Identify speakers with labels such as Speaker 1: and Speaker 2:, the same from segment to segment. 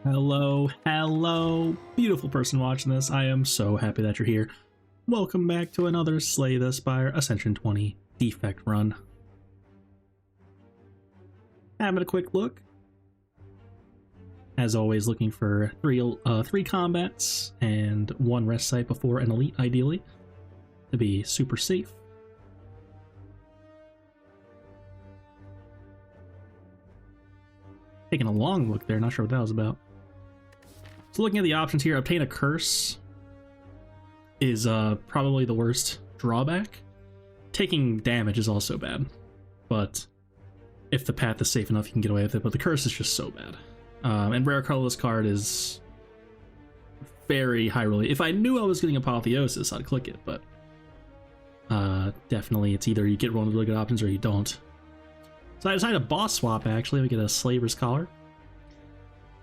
Speaker 1: Hello, hello, beautiful person watching this. I am so happy that you're here. Welcome back to another Slay the Spire Ascension 20 Defect run. Having a quick look. As always, looking for three combats and one rest site before an elite, ideally, to be super safe. Taking a long look there, not sure what that was about. So looking at the options here, obtain a curse is probably the worst drawback. Taking damage is also bad, but if the path is safe enough, you can get away with it, but the curse is just so bad. And rare colorless card is very high relief. If I knew I was getting Apotheosis, I'd click it, but definitely it's either you get one of the really good options or you don't. So I decided a boss swap, actually. We get a Slaver's Collar.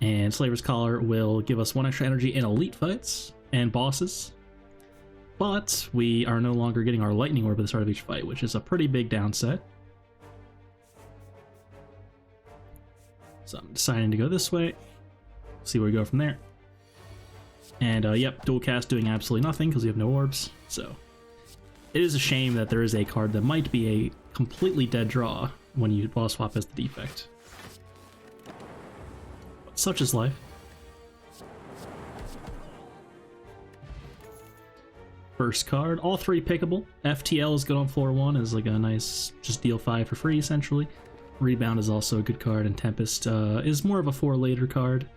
Speaker 1: And Slaver's Collar will give us 1 extra energy in elite fights and bosses. But we are no longer getting our Lightning Orb at the start of each fight, which is a pretty big downside. So I'm deciding to go this way. See where we go from there. And yep, dual cast doing absolutely nothing because we have no orbs. So it is a shame that there is a card that might be a completely dead draw when you boss swap as the Defect. But such is life. First card, all 3 pickable. FTL is good on floor 1 as like a nice, just deal 5 for free essentially. Rebound is also a good card, and Tempest is more of a 4 later card.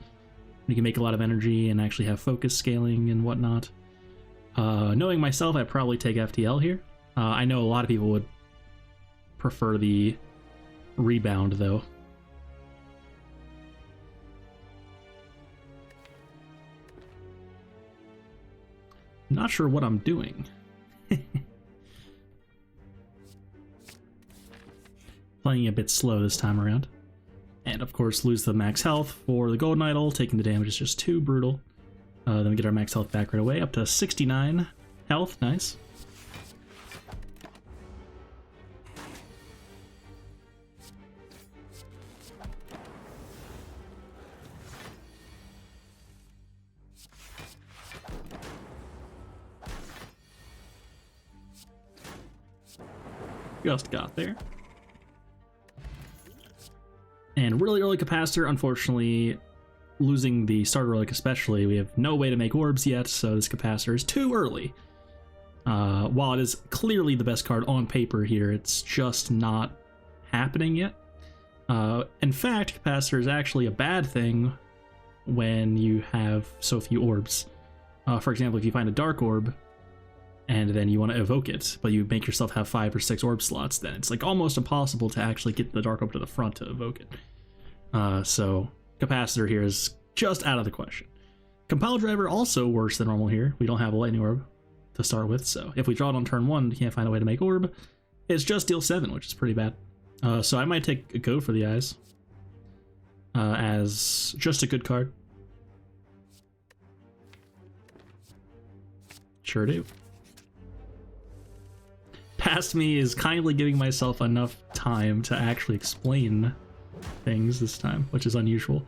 Speaker 1: You can make a lot of energy and actually have focus scaling and whatnot. Knowing myself, I'd probably take FTL here. I know a lot of people would prefer the Rebound though. I'm not sure what I'm doing. Playing a bit slow this time around. And of course lose the max health for the Golden Idol. Taking the damage is just too brutal. Then we get our max health back right away, up to 69 health, nice. Just got there. And really early capacitor, unfortunately, losing the starter relic especially, we have no way to make orbs yet, so this capacitor is too early. While it is clearly the best card on paper here, it's just not happening yet. In fact, capacitor is actually a bad thing when you have so few orbs. For example, if you find a dark orb, and then you want to evoke it, but you make yourself have 5 or 6 orb slots, then it's like almost impossible to actually get the dark orb to the front to evoke it. So capacitor here is just out of the question. Compile driver also worse than normal here. We don't have a lightning orb to start with, so if we draw it on turn 1, we can't find a way to make orb. It's just deal 7, which is pretty bad. So I might take a go for the eyes as just a good card. Sure do. Past me is kindly giving myself enough time to actually explain things this time, which is unusual.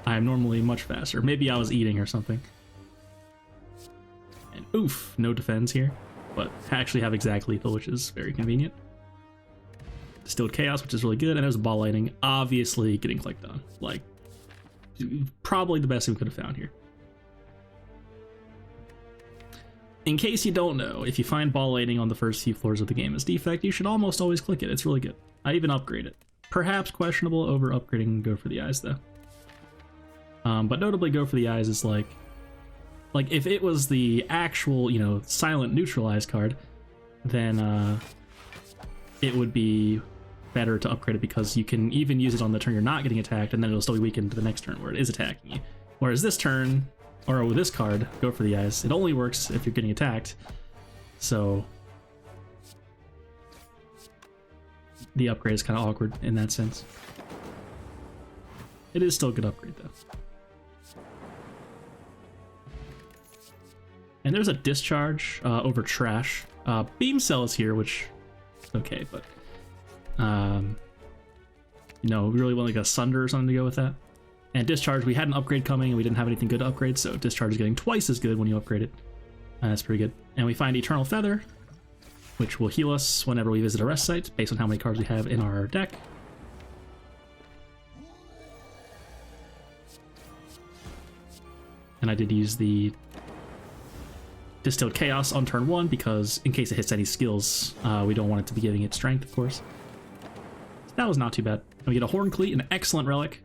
Speaker 1: I'm normally much faster. Maybe I was eating or something. And oof, no defense here, but I actually have exact lethal, which is very convenient. Distilled Chaos, which is really good, and there's Ball Lightning, obviously getting clicked on. Like, probably the best we could have found here. In case you don't know, if you find Ball Lightning on the first few floors of the game as Defect, you should almost always click it. It's really good. I even upgrade it. Perhaps questionable over upgrading Go for the Eyes, though. But notably, Go for the Eyes is like if it was the actual, you know, silent neutralize card, then it would be better to upgrade it because you can even use it on the turn you're not getting attacked, and then it'll still be weakened to the next turn where it is attacking you. Whereas this turn, or with this card, Go for the Eyes, it only works if you're getting attacked. So the upgrade is kind of awkward in that sense. It is still a good upgrade though. And there's a discharge over trash. Beam Cell is here, which is okay, but you know, we really want like a Sunder or something to go with that. And Discharge, we had an upgrade coming and we didn't have anything good to upgrade, so Discharge is getting twice as good when you upgrade it. That's pretty good. And we find Eternal Feather, which will heal us whenever we visit a rest site, based on how many cards we have in our deck. And I did use the Distilled Chaos on turn 1, because in case it hits any skills, we don't want it to be giving it strength, of course. So that was not too bad. And we get a Horn Cleat, an excellent relic,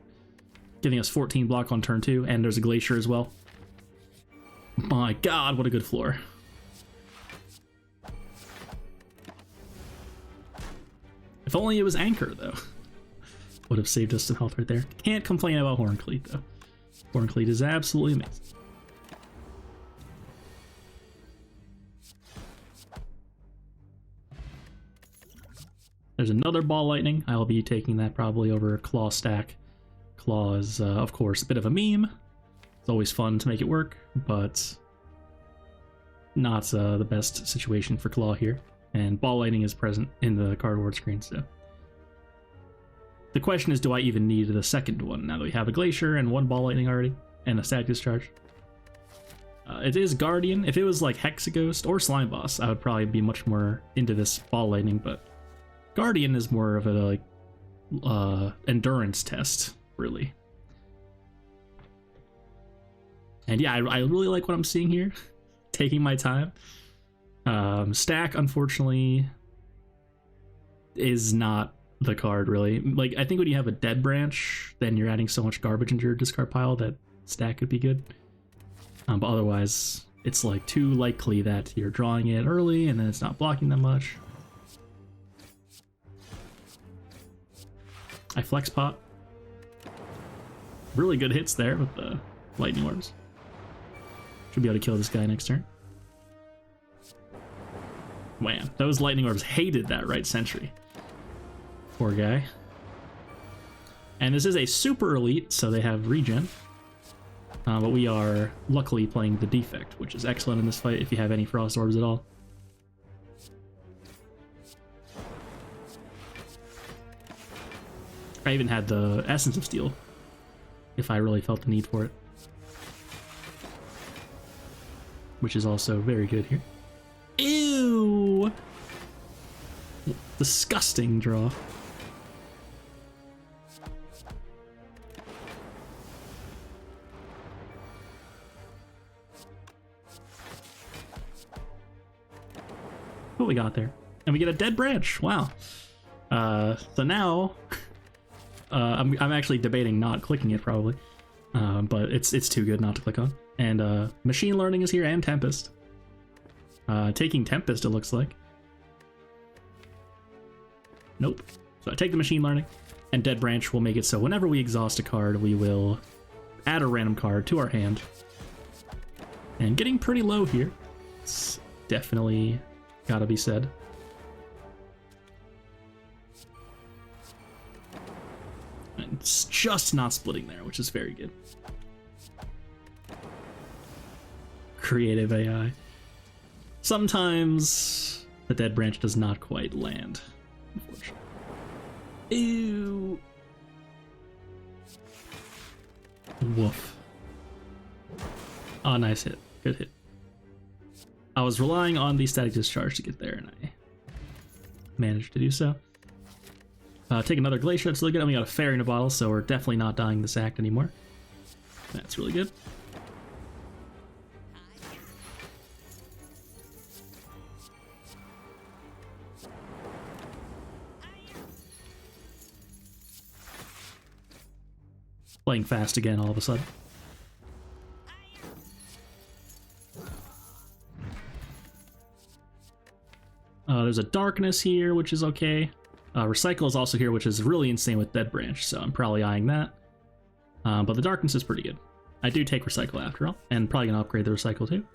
Speaker 1: giving us 14 block on turn 2, and there's a Glacier as well. My god, what a good floor. If only it was Anchor, though. Would have saved us some health right there. Can't complain about Horn Cleat, though. Horn Cleat is absolutely amazing. There's another Ball Lightning. I'll be taking that probably over Claw stack. Claw is, of course, a bit of a meme. It's always fun to make it work, but not the best situation for Claw here. And Ball Lightning is present in the cardboard screen, so. The question is, do I even need the second one now that we have a Glacier and one Ball Lightning already, and a Static Discharge? It is Guardian. If it was like Hexaghost or Slime Boss, I would probably be much more into this Ball Lightning, but Guardian is more of a like endurance test, really. And yeah, I really like what I'm seeing here. Taking my time. Stack, unfortunately, is not the card, really. Like, I think when you have a Dead Branch, then you're adding so much garbage into your discard pile that Stack could be good. But otherwise, it's like too likely that you're drawing it early and then it's not blocking that much. I Flex Pot. Really good hits there with the Lightning Orbs. Should be able to kill this guy next turn. Man, those Lightning Orbs hated that right sentry. Poor guy. And this is a super elite, so they have regen. But we are luckily playing the Defect, which is excellent in this fight if you have any Frost Orbs at all. I even had the Essence of Steel, if I really felt the need for it. Which is also very good here. Ew! Disgusting draw. What we got there? And we get a Dead Branch. Wow. So now I'm actually debating not clicking it probably, but it's too good not to click on. And Machine Learning is here and Tempest. Taking Tempest, it looks like. Nope. So I take the Machine Learning, and Dead Branch will make it so whenever we exhaust a card, we will add a random card to our hand. And getting pretty low here. It's definitely gotta be said. And it's just not splitting there, which is very good. Creative AI. Sometimes the Dead Branch does not quite land, unfortunately. Ew. Woof. Oh, nice hit. Good hit. I was relying on the Static Discharge to get there, and I managed to do so. Take another Glacier, that's really good. And we got a Fairy in a bottle, so we're definitely not dying this act anymore. That's really good. Playing fast again all of a sudden. There's a Darkness here, which is okay. Recycle is also here, which is really insane with Dead Branch, so I'm probably eyeing that. But the Darkness is pretty good. I do take Recycle after all, and probably gonna upgrade the Recycle too.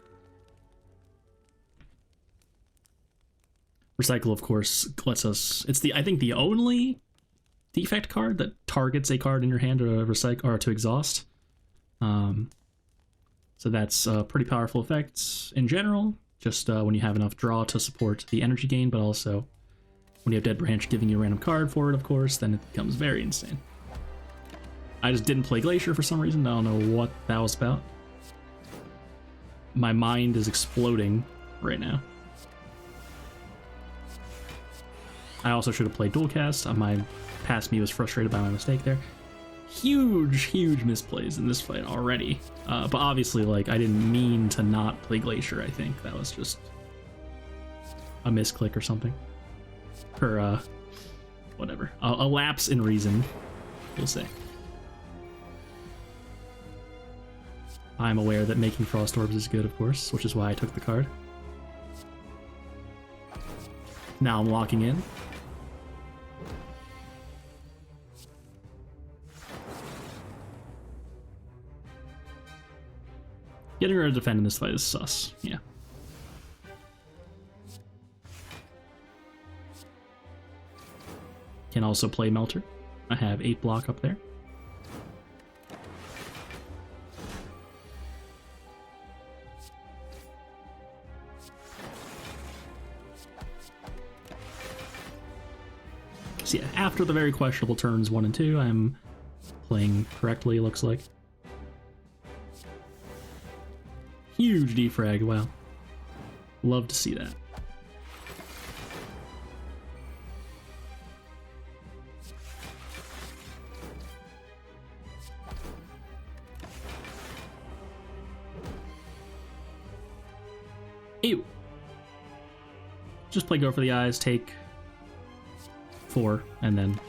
Speaker 1: Recycle, of course, lets us... It's I think the only Defect card that targets a card in your hand to recycle or to exhaust. So that's a pretty powerful effect in general. Just when you have enough draw to support the energy gain, but also when you have Dead Branch giving you a random card for it, of course, then it becomes very insane. I just didn't play Glacier for some reason. I don't know what that was about. My mind is exploding right now. I also should have played Dual Cast. My past me was frustrated by my mistake there. Huge misplays in this fight already. But obviously, like, I didn't mean to not play Glacier, I think. That was just a misclick or something. Or, whatever. A lapse in reason, we'll say. I'm aware that making Frost Orbs is good, of course, which is why I took the card. Now I'm locking in. Getting rid of defend in this fight is sus, yeah. Can also play Melter. I have 8 block up there. So yeah, after the very questionable turns 1 and 2, I'm playing correctly, looks like. Huge defrag, wow. Love to see that. Ew. Just play Go for the Eyes, take 4, and then,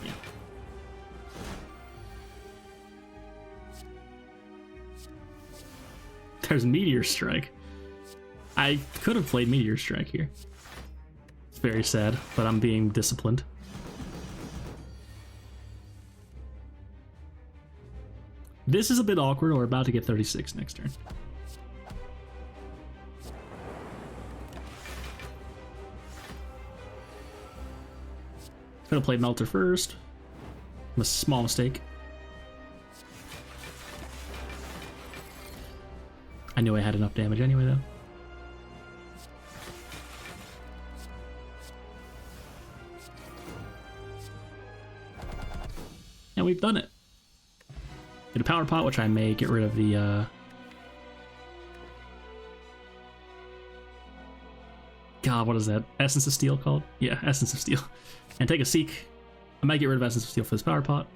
Speaker 1: yeah. There's Meteor Strike. I could have played Meteor Strike here. It's very sad, but I'm being disciplined. This is a bit awkward. We're about to get 36 next turn. Could have played Melter first. A small mistake. I knew I had enough damage anyway, though. And we've done it. Get a Power Pot, which I may get rid of the, God, what is that? Essence of Steel called? Yeah, Essence of Steel. And take a Seek. I might get rid of Essence of Steel for this Power Pot.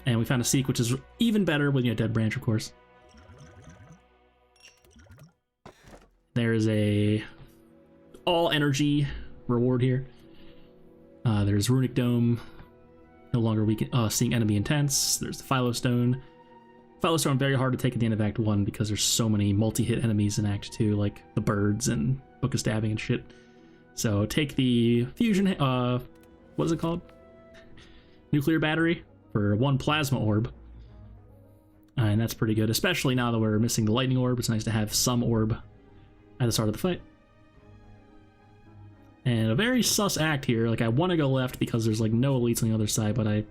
Speaker 1: And we found a Seek, which is even better with, you know, Dead Branch, of course. There's a all energy reward here. There's Runic Dome, no longer weak, seeing enemy intense. There's the Phylostone. Phylostone very hard to take at the end of Act 1 because there's so many multi-hit enemies in Act 2, like the birds and Book of Stabbing and shit. So take the fusion, what is it called? Nuclear Battery for 1 Plasma Orb. And that's pretty good, especially now that we're missing the Lightning Orb. It's nice to have some orb at the start of the fight. And a very sus act here. Like, I want to go left because there's, like, no elites on the other side, but I,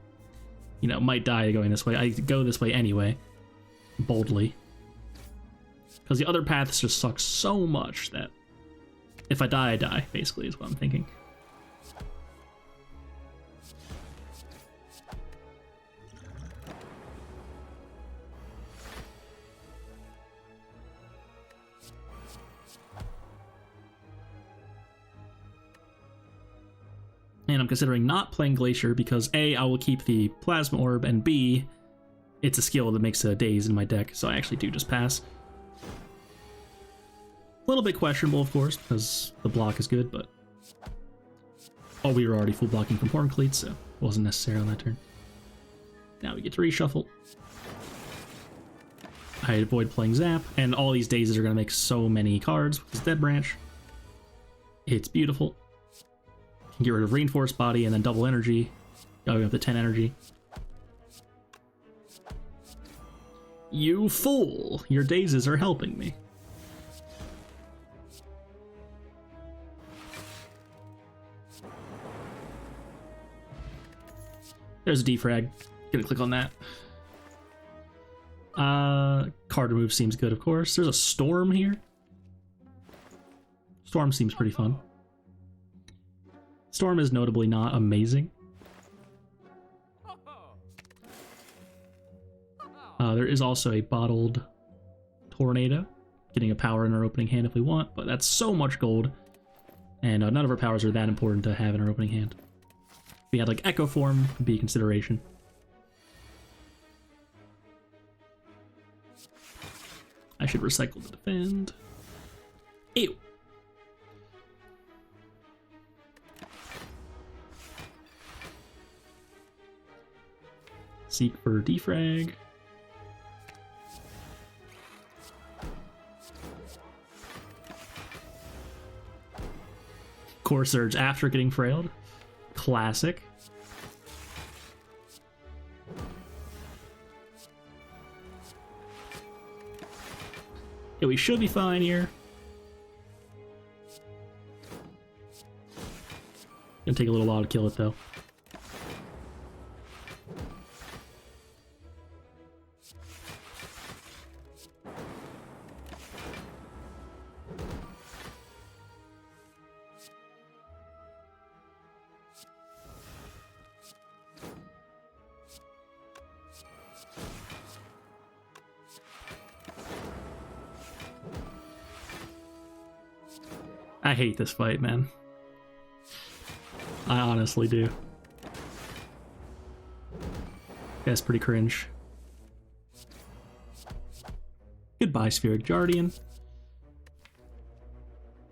Speaker 1: you know, might die going this way. I go this way anyway. Boldly. Because the other paths just suck so much that if I die, basically, is what I'm thinking. And I'm considering not playing Glacier because A, I will keep the Plasma Orb, and B, it's a skill that makes a Daze in my deck, so I actually do just pass. A little bit questionable, of course, because the block is good, but... Oh, we were already full blocking from Horn Cleats, so it wasn't necessary on that turn. Now we get to reshuffle. I avoid playing Zap, and all these Dazes are going to make so many cards with this Dead Branch. It's beautiful. Get rid of Reinforced Body and then double energy, going up to 10 energy. You fool! Your Dazes are helping me. There's a defrag. Gonna click on that. Card remove seems good, of course. There's a Storm here. Storm seems pretty fun. Storm is notably not amazing. There is also a bottled tornado, getting a power in our opening hand if we want, but that's so much gold, and none of our powers are that important to have in our opening hand. If we had like Echo Form, would be a consideration. I should recycle the defend. Ew. Seek for defrag. Core Surge after getting frailed. Classic. Yeah, we should be fine here. Gonna take a little while to kill it though. I hate this fight, man. I honestly do. That's pretty cringe. Goodbye, Spirit Guardian.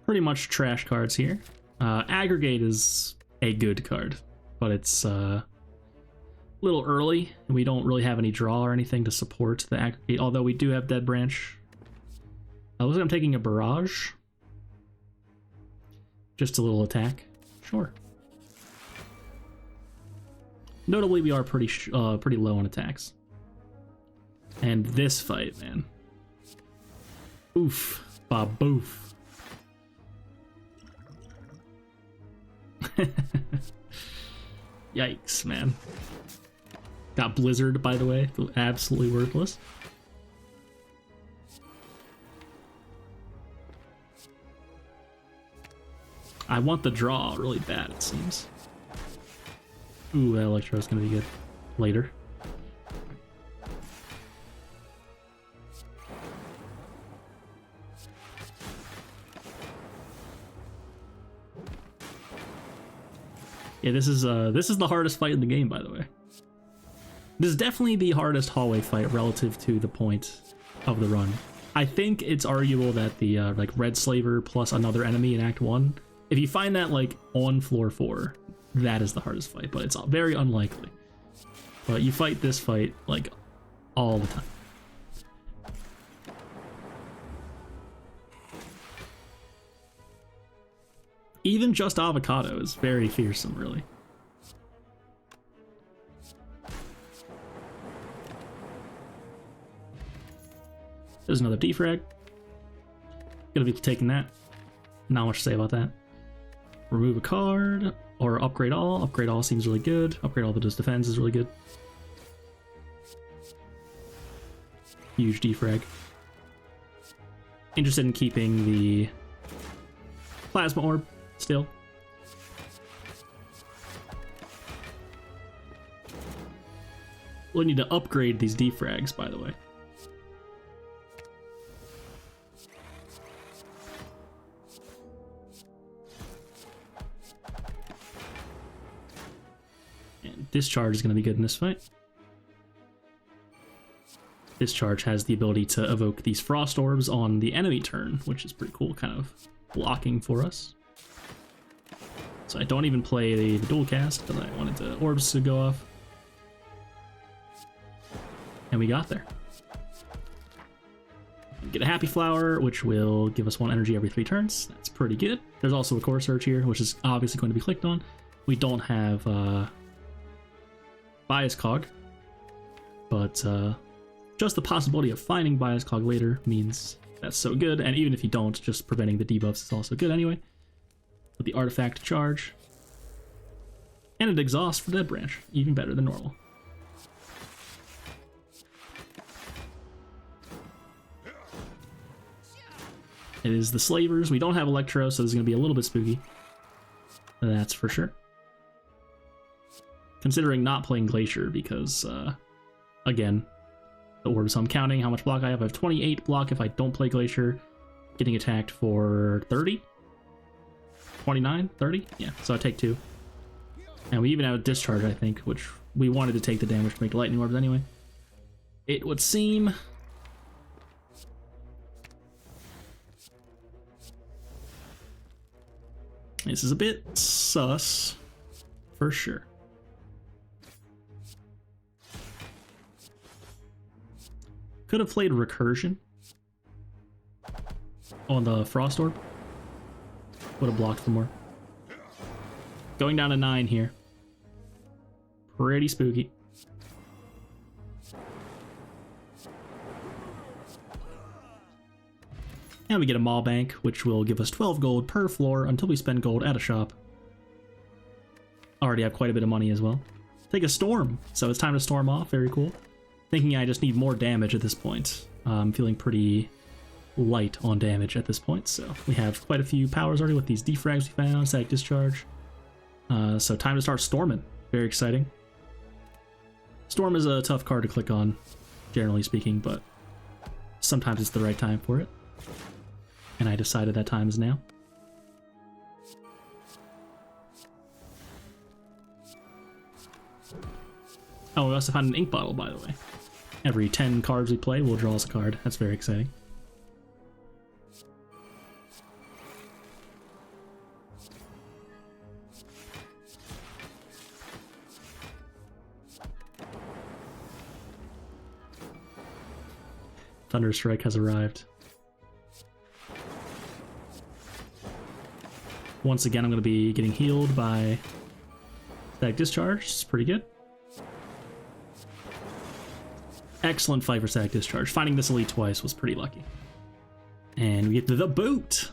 Speaker 1: Pretty much trash cards here. Aggregate is a good card, but it's a little early, and we don't really have any draw or anything to support the Aggregate, although we do have Dead Branch. Looks like I'm taking a Barrage. Just a little attack. Sure. Notably, we are pretty low on attacks. And this fight, man. Oof. Baboof. Yikes, man. Got Blizzard, by the way. Absolutely worthless. I want the draw really bad, it seems. Ooh, that Electro's gonna be good later. Yeah, this is the hardest fight in the game, by the way. This is definitely the hardest hallway fight relative to the point of the run. I think it's arguable that the like Red Slaver plus another enemy in Act 1, if you find that like on floor 4, that is the hardest fight, but it's very unlikely. But you fight this fight like all the time. Even just Avocado is very fearsome, really. There's another defrag. Gonna be taking that. Not much to say about that. Remove a card, or upgrade all. Upgrade all seems really good. Upgrade all that does defense is really good. Huge defrag. Interested in keeping the Plasma Orb still. We'll need to upgrade these defrags, by the way. Discharge is going to be good in this fight. Discharge has the ability to evoke these Frost Orbs on the enemy turn, which is pretty cool, kind of blocking for us. So I don't even play the dual cast, because I wanted the orbs to go off. And we got there. Get a Happy Flower, which will give us 1 energy every 3 turns. That's pretty good. There's also a Core Search here, which is obviously going to be clicked on. We don't have Bias Cog, but just the possibility of finding Bias Cog later means that's so good, and even if you don't, just preventing the debuffs is also good anyway. With the Artifact Charge, and an Exhaust for Dead Branch, even better than normal. It is the Slavers. We don't have Electro, so this is going to be a little bit spooky. That's for sure. Considering not playing Glacier because, again, the orb. So I'm counting how much block I have. I have 28 block if I don't play Glacier. Getting attacked for 30? 29? 30? Yeah, so I take 2. And we even have a discharge, I think, which we wanted to take the damage to make the lightning orbs anyway. It would seem... This is a bit sus, for sure. Could have played Recursion on the Frost Orb. Would have blocked for more. Going down to 9 here. Pretty spooky. And we get a Maw Bank, which will give us 12 gold per floor until we spend gold at a shop. Already have quite a bit of money as well. Take a Storm, so it's time to storm off. Very cool. Thinking I just need more damage at this point. I'm feeling pretty light on damage at this point, so we have quite a few powers already with these defrags we found, static discharge. So time to start storming. Very exciting. Storm is a tough card to click on, generally speaking, but sometimes it's the right time for it. And I decided that time is now. Oh, we also found an ink bottle, by the way. Every 10 cards we play, we'll draw us a card. That's very exciting. Thunderstrike has arrived. Once again, I'm going to be getting healed by Static Discharge. It's pretty good. Excellent fight for Static Discharge. Finding this elite twice was pretty lucky. And we get the Boot,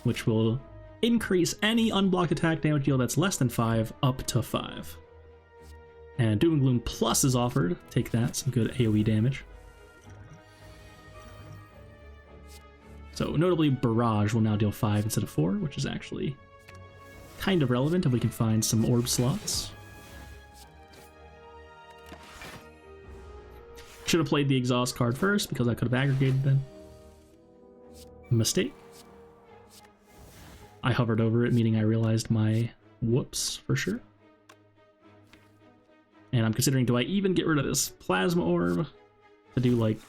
Speaker 1: which will increase any unblocked attack damage deal that's less than 5 up to 5. And Doom and Gloom Plus is offered. Take that, some good AoE damage. So notably, Barrage will now deal 5 instead of 4, which is actually kind of relevant if we can find some orb slots. Should have played the Exhaust card first because I could have aggregated them. Mistake. I hovered over it, meaning I realized my whoops for sure. And I'm considering, do I even get rid of this Plasma Orb to do like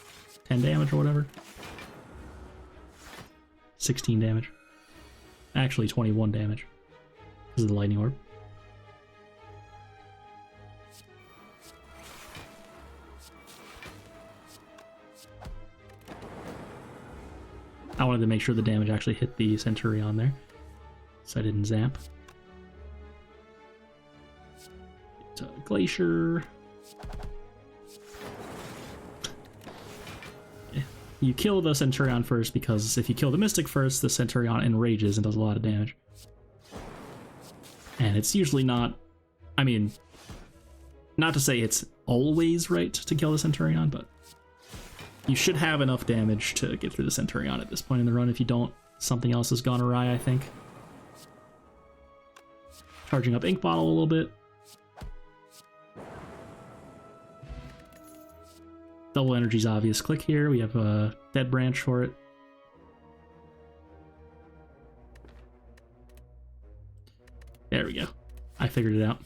Speaker 1: 10 damage or whatever? 16 damage. Actually 21 damage because of the Lightning Orb. I wanted to make sure the damage actually hit the Centurion there, so I didn't zap. Glacier. Yeah. You kill the Centurion first, because if you kill the Mystic first, the Centurion enrages and does a lot of damage. And it's usually not... I mean, not to say it's always right to kill the Centurion, but you should have enough damage to get through the Centurion at this point in the run. If you don't, something else has gone awry, I think. Charging up Ink Bottle a little bit. Double Energy's obvious click here. We have a Dead Branch for it. There we go. I figured it out.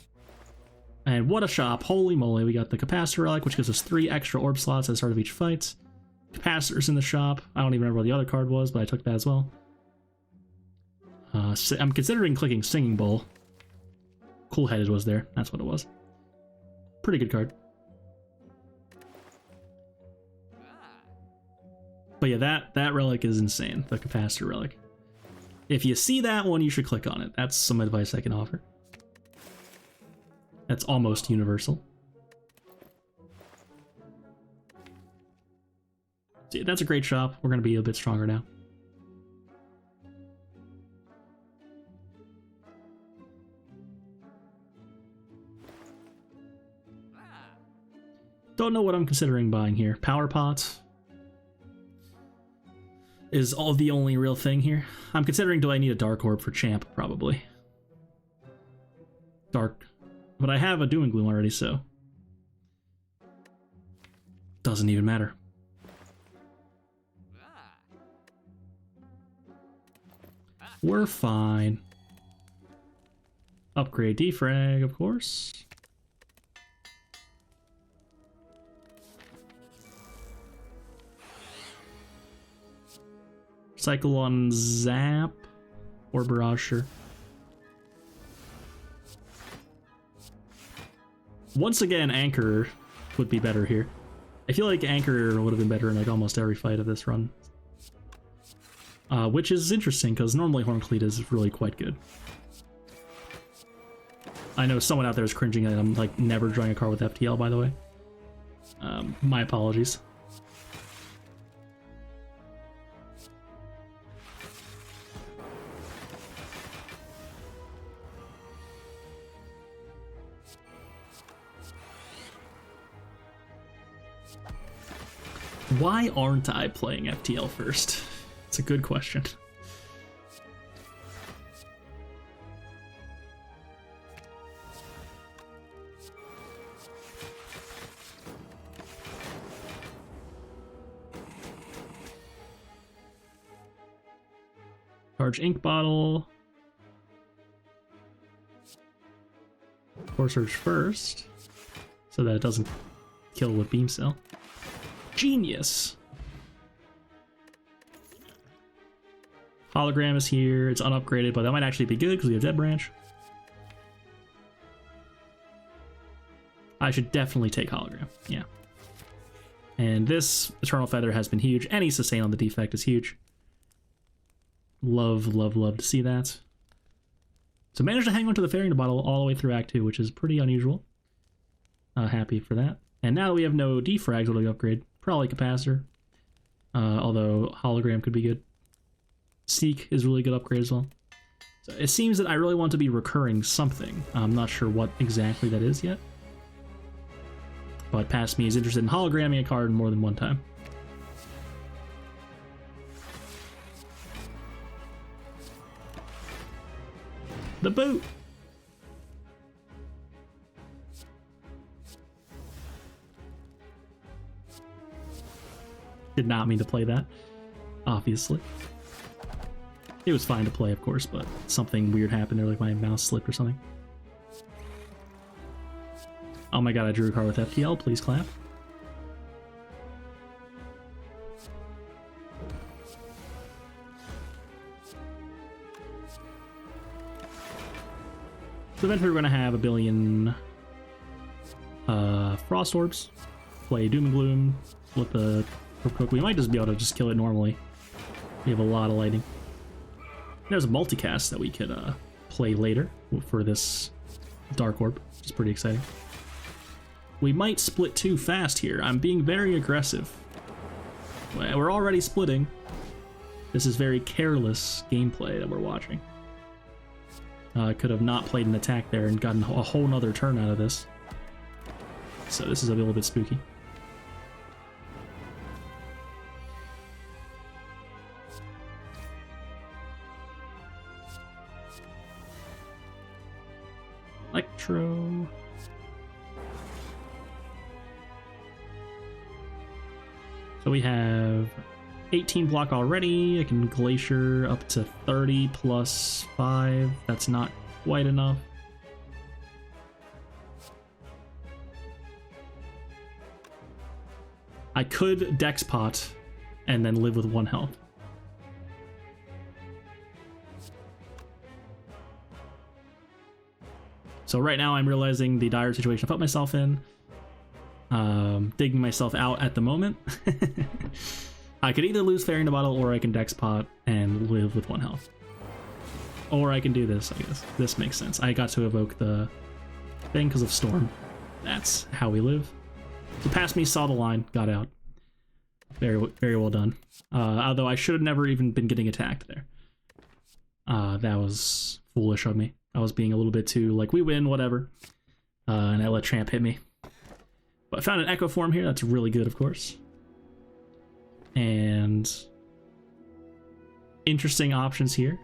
Speaker 1: And what a shop. Holy moly. We got the Capacitor Relic, which gives us 3 extra orb slots at the start of each fight. Capacitors in the shop. I don't even remember what the other card was, but I took that as well. I'm considering clicking Singing Bowl. Cool-Headed was there. That's what it was. Pretty good card. But yeah, that relic is insane. The Capacitor Relic. If you see that one, you should click on it. That's some advice I can offer. That's almost universal. So yeah, that's a great shop. We're going to be a bit stronger now. Don't know what I'm considering buying here. Power Pot is all the only real thing here. I'm considering, do I need a Dark Orb for Champ? Probably. Dark. But I have a Doom and Gloom already, so doesn't even matter. We're fine. Upgrade defrag, of course. Cycle on Zap or Barrage, sure. Once again, Anchor would be better here. I feel like Anchor would have been better in like almost every fight of this run. Which is interesting, because normally Horncleat is really quite good. I know someone out there is cringing that I'm like never drawing a card with FTL, by the way. My apologies. Why aren't I playing FTL first? It's a good question. Charge ink bottle. Core Surge first, so that it doesn't kill with Beam Cell. Genius. Hologram is here. It's unupgraded, but that might actually be good because we have Dead Branch. I should definitely take Hologram. Yeah. And this Eternal Feather has been huge. Any sustain on the Defect is huge. Love, love, love to see that. So managed to hang on to the Fairing Bottle all the way through Act 2, which is pretty unusual. Happy for that. And now that we have no defrags, what do we upgrade? Probably Capacitor. Although Hologram could be good. Seek is really good upgrade as well. So it seems that I really want to be recurring something. I'm not sure what exactly that is yet. But Past Me is interested in hologramming a card more than one time. The boot! Did not mean to play that, obviously. It was fine to play, of course, but something weird happened there, like my mouse slipped or something. Oh my god, I drew a card with FTL, please clap. So eventually we're going to have a billion Frost Orbs, play Doom and Gloom with the we might just be able to just kill it normally. We have a lot of lightning. There's a multicast that we could play later for this Dark Orb, which is pretty exciting. We might split too fast here. I'm being very aggressive. We're already splitting. This is very careless gameplay that we're watching. I could have not played an attack there and gotten a whole nother turn out of this. So this is a little bit spooky. Electro. So we have 18 block already. I can Glacier up to 30 plus 5. That's not quite enough. I could Dex Pot and then live with 1 health. So right now I'm realizing the dire situation I put myself in. Digging myself out at the moment. I could either lose Fairy in the Bottle or I can Dex Pot and live with 1 health. Or I can do this, I guess. This makes sense. I got to evoke the thing because of Storm. That's how we live. So Past Me saw the line, got out. Very, very well done. Although I should have never even been getting attacked there. That was foolish of me. I was being a little bit too, like, we win, whatever. And I let Tramp hit me. But I found an Echo Form here. That's really good, of course. And interesting options here.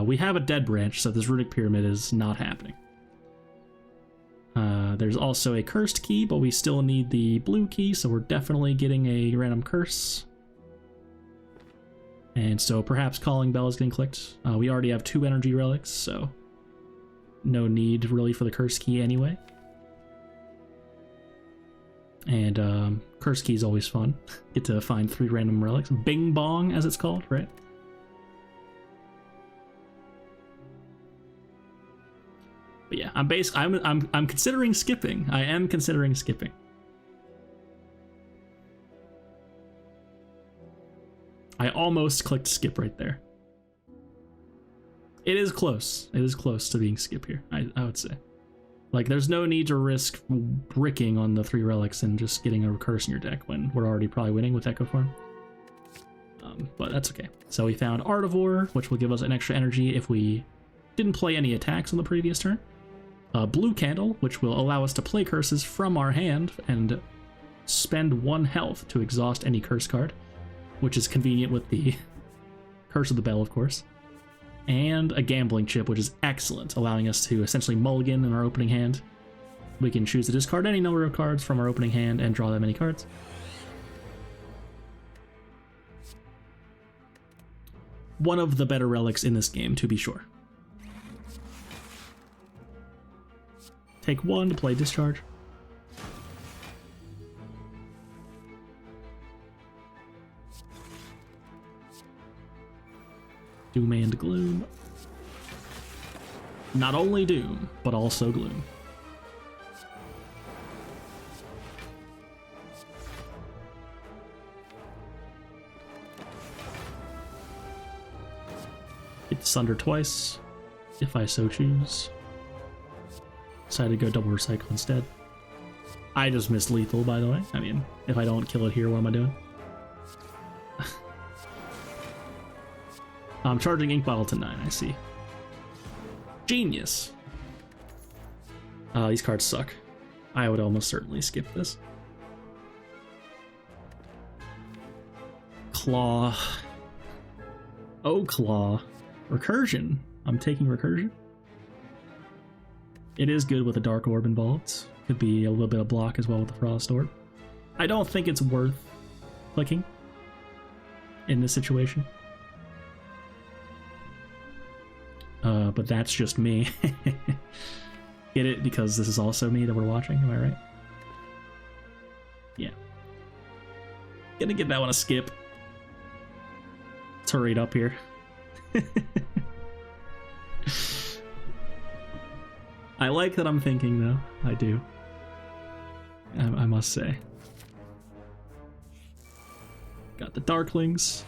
Speaker 1: We have a Dead Branch, so this Runic Pyramid is not happening. There's also a Cursed Key, but we still need the blue key, so we're definitely getting a random curse. And so perhaps Calling Bell is getting clicked. We already have 2 energy relics, so no need really for the curse key anyway. And curse key is always fun. Get to find 3 random relics. Bing Bong, as it's called, right? But yeah, I'm considering skipping. I am considering skipping. I almost clicked skip right there. It is close. It is close to being skip here, I would say. Like, there's no need to risk bricking on the 3 relics and just getting a curse in your deck when we're already probably winning with Echo Form. But that's okay. So we found Artivore, which will give us an extra energy if we didn't play any attacks on the previous turn. Blue Candle, which will allow us to play curses from our hand and spend 1 health to exhaust any curse card, which is convenient with the Curse of the Bell, of course. And a Gambling Chip, which is excellent, allowing us to essentially mulligan in our opening hand. We can choose to discard any number of cards from our opening hand and draw that many cards. One of the better relics in this game, to be sure. Take 1 to play Discharge. Doom and Gloom. Not only Doom, but also Gloom. Hit Sunder twice, if I so choose. Decided to go double recycle instead. I just missed lethal, by the way. I mean, if I don't kill it here, what am I doing? I'm charging Ink Bottle to 9, I see. Genius! These cards suck. I would almost certainly skip this. Claw. Oh, Claw. Recursion. I'm taking Recursion. It is good with a Dark Orb involved. Could be a little bit of block as well with the Frost Orb. I don't think it's worth clicking in this situation. But that's just me. Get it? Because this is also me that we're watching, am I right? Yeah. Gonna give that one a skip. Let's hurry it up here. I like that I'm thinking, though. I do. I must say. Got the Darklings.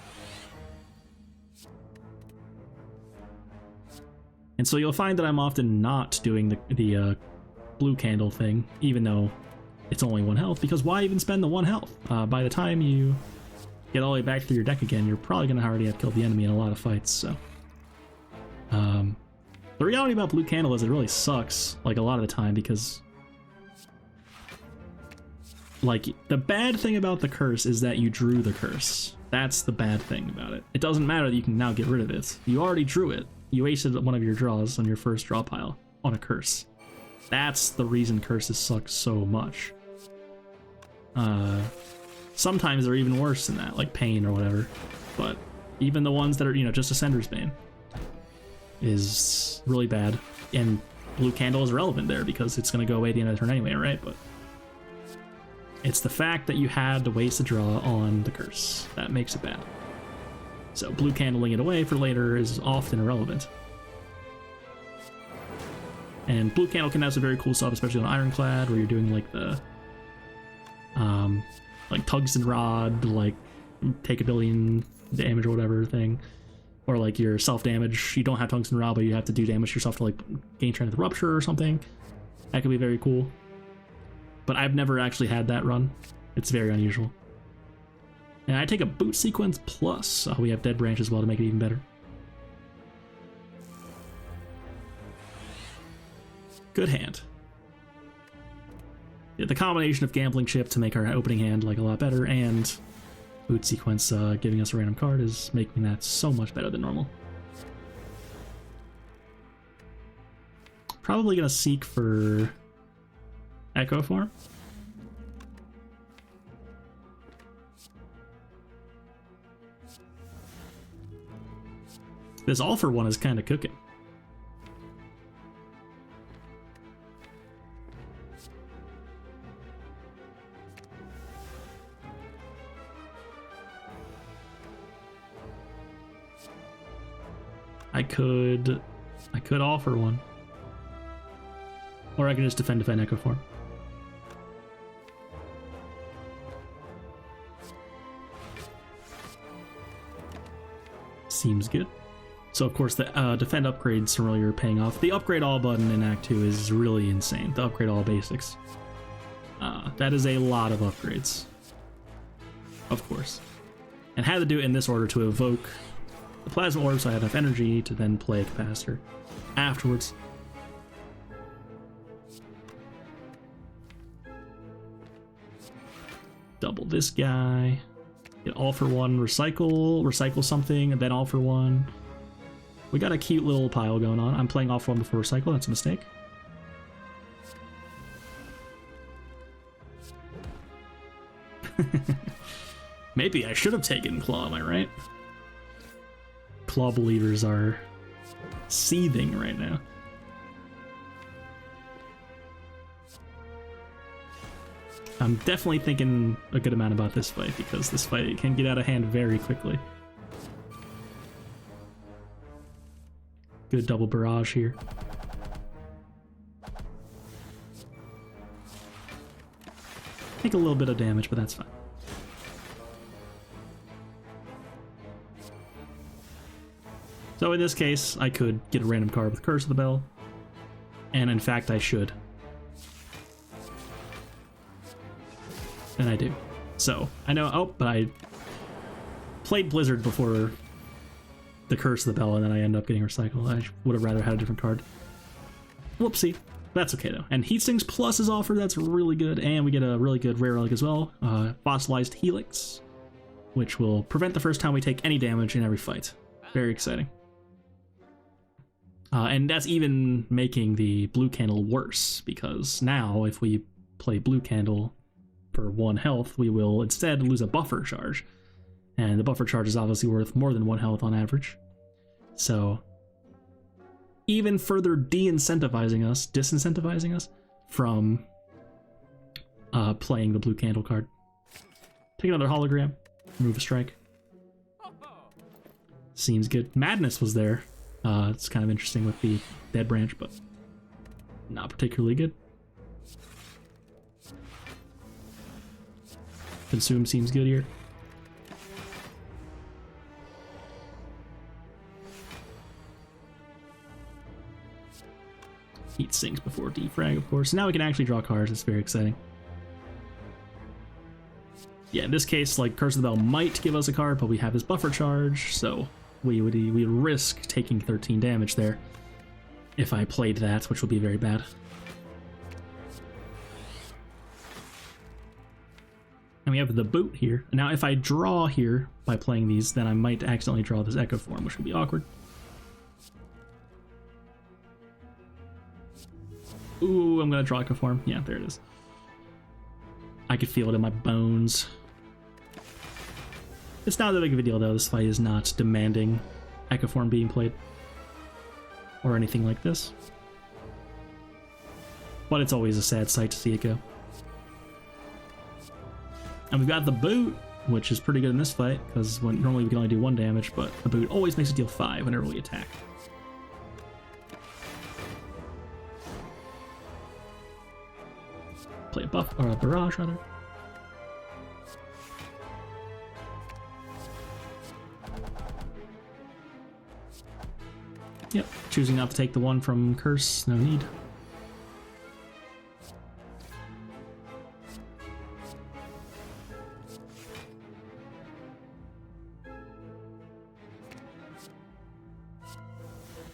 Speaker 1: And so you'll find that I'm often not doing the blue candle thing, even though it's only 1 health, because why even spend the 1 health? By the time you get all the way back through your deck again, you're probably going to already have killed the enemy in a lot of fights, so... the reality about blue candle is it really sucks, like, a lot of the time, because... like, the bad thing about the curse is that you drew the curse. That's the bad thing about it. It doesn't matter that you can now get rid of it. You already drew it. You wasted one of your draws on your first draw pile on a curse. That's the reason curses suck so much. Sometimes they're even worse than that, like Pain or whatever. But even the ones that are, you know, just Ascender's Bane is really bad. And Blue Candle is relevant there because it's going to go away at the end of the turn anyway, right? But it's the fact that you had to waste a draw on the curse that makes it bad. So blue candling it away for later is often irrelevant. And blue candle can have some very cool stuff, especially on Ironclad, where you're doing like the like Tungsten Rod, like take 1 billion damage or whatever thing. Or like your self-damage. You don't have Tungsten Rod, but you have to do damage yourself to like gain Strength of Rupture or something. That could be very cool. But I've never actually had that run. It's very unusual. And I take a Boot Sequence plus. We have Dead Branch as well to make it even better. Good hand. Yeah, the combination of Gambling Chip to make our opening hand like a lot better and Boot Sequence giving us a random card is making that so much better than normal. Probably gonna seek for Echo Form. This all for one is kind of cooking. I could offer one. Or I can just defend Echo Form. Seems good. So of course the defend upgrades really are paying off. The upgrade all button in Act 2 is really insane. The upgrade all basics. That is a lot of upgrades. Of course. And had to do it in this order to evoke the Plasma Orb so I had enough energy to then play a capacitor afterwards. Double this guy. Get all for one, recycle something, and then all for one. We got a cute little pile going on. I'm playing all for one before recycle, that's a mistake. Maybe I should have taken Claw, am I right? Claw believers are seething right now. I'm definitely thinking a good amount about this fight because this fight can get out of hand very quickly. Good double barrage here. Take a little bit of damage, but that's fine. So in this case, I could get a random card with Curse of the Bell, and in fact I should. And I do. So, I know, oh, but I played Blizzard before the Curse of the Bell, and then I end up getting recycled. I would have rather had a different card. Whoopsie. That's okay, though. And Heat Stings Plus is offered, that's really good, and we get a really good rare relic as well, Fossilized Helix, which will prevent the first time we take any damage in every fight. Very exciting. And that's even making the Blue Candle worse, because now, if we play Blue Candle for 1 health, we will instead lose a buffer charge. And the buffer charge is obviously worth more than 1 health on average. So, even further disincentivizing us from playing the Blue Candle card. Take another hologram, remove a strike. Seems good. Madness was there. It's kind of interesting with the Dead Branch, but not particularly good. Consume seems good here. Heat sinks before defrag, of course. Now we can actually draw cards. It's very exciting. Yeah, in this case, like, Curse of the Bell might give us a card, but we have this buffer charge, so we would risk taking 13 damage there if I played that, which would be very bad. And we have the boot here. Now, if I draw here by playing these, then I might accidentally draw this Echo Form, which would be awkward. Ooh, I'm gonna draw Echo Form. Yeah, there it is. I could feel it in my bones. It's not that big of a deal, though. This fight is not demanding Echo Form being played or anything like this. But it's always a sad sight to see it go. And we've got the boot, which is pretty good in this fight, because normally we can only do 1 damage, but the boot always makes us deal 5 whenever we attack. Play a buff, or a barrage, rather. Yep, choosing not to take the 1 from Curse, no need.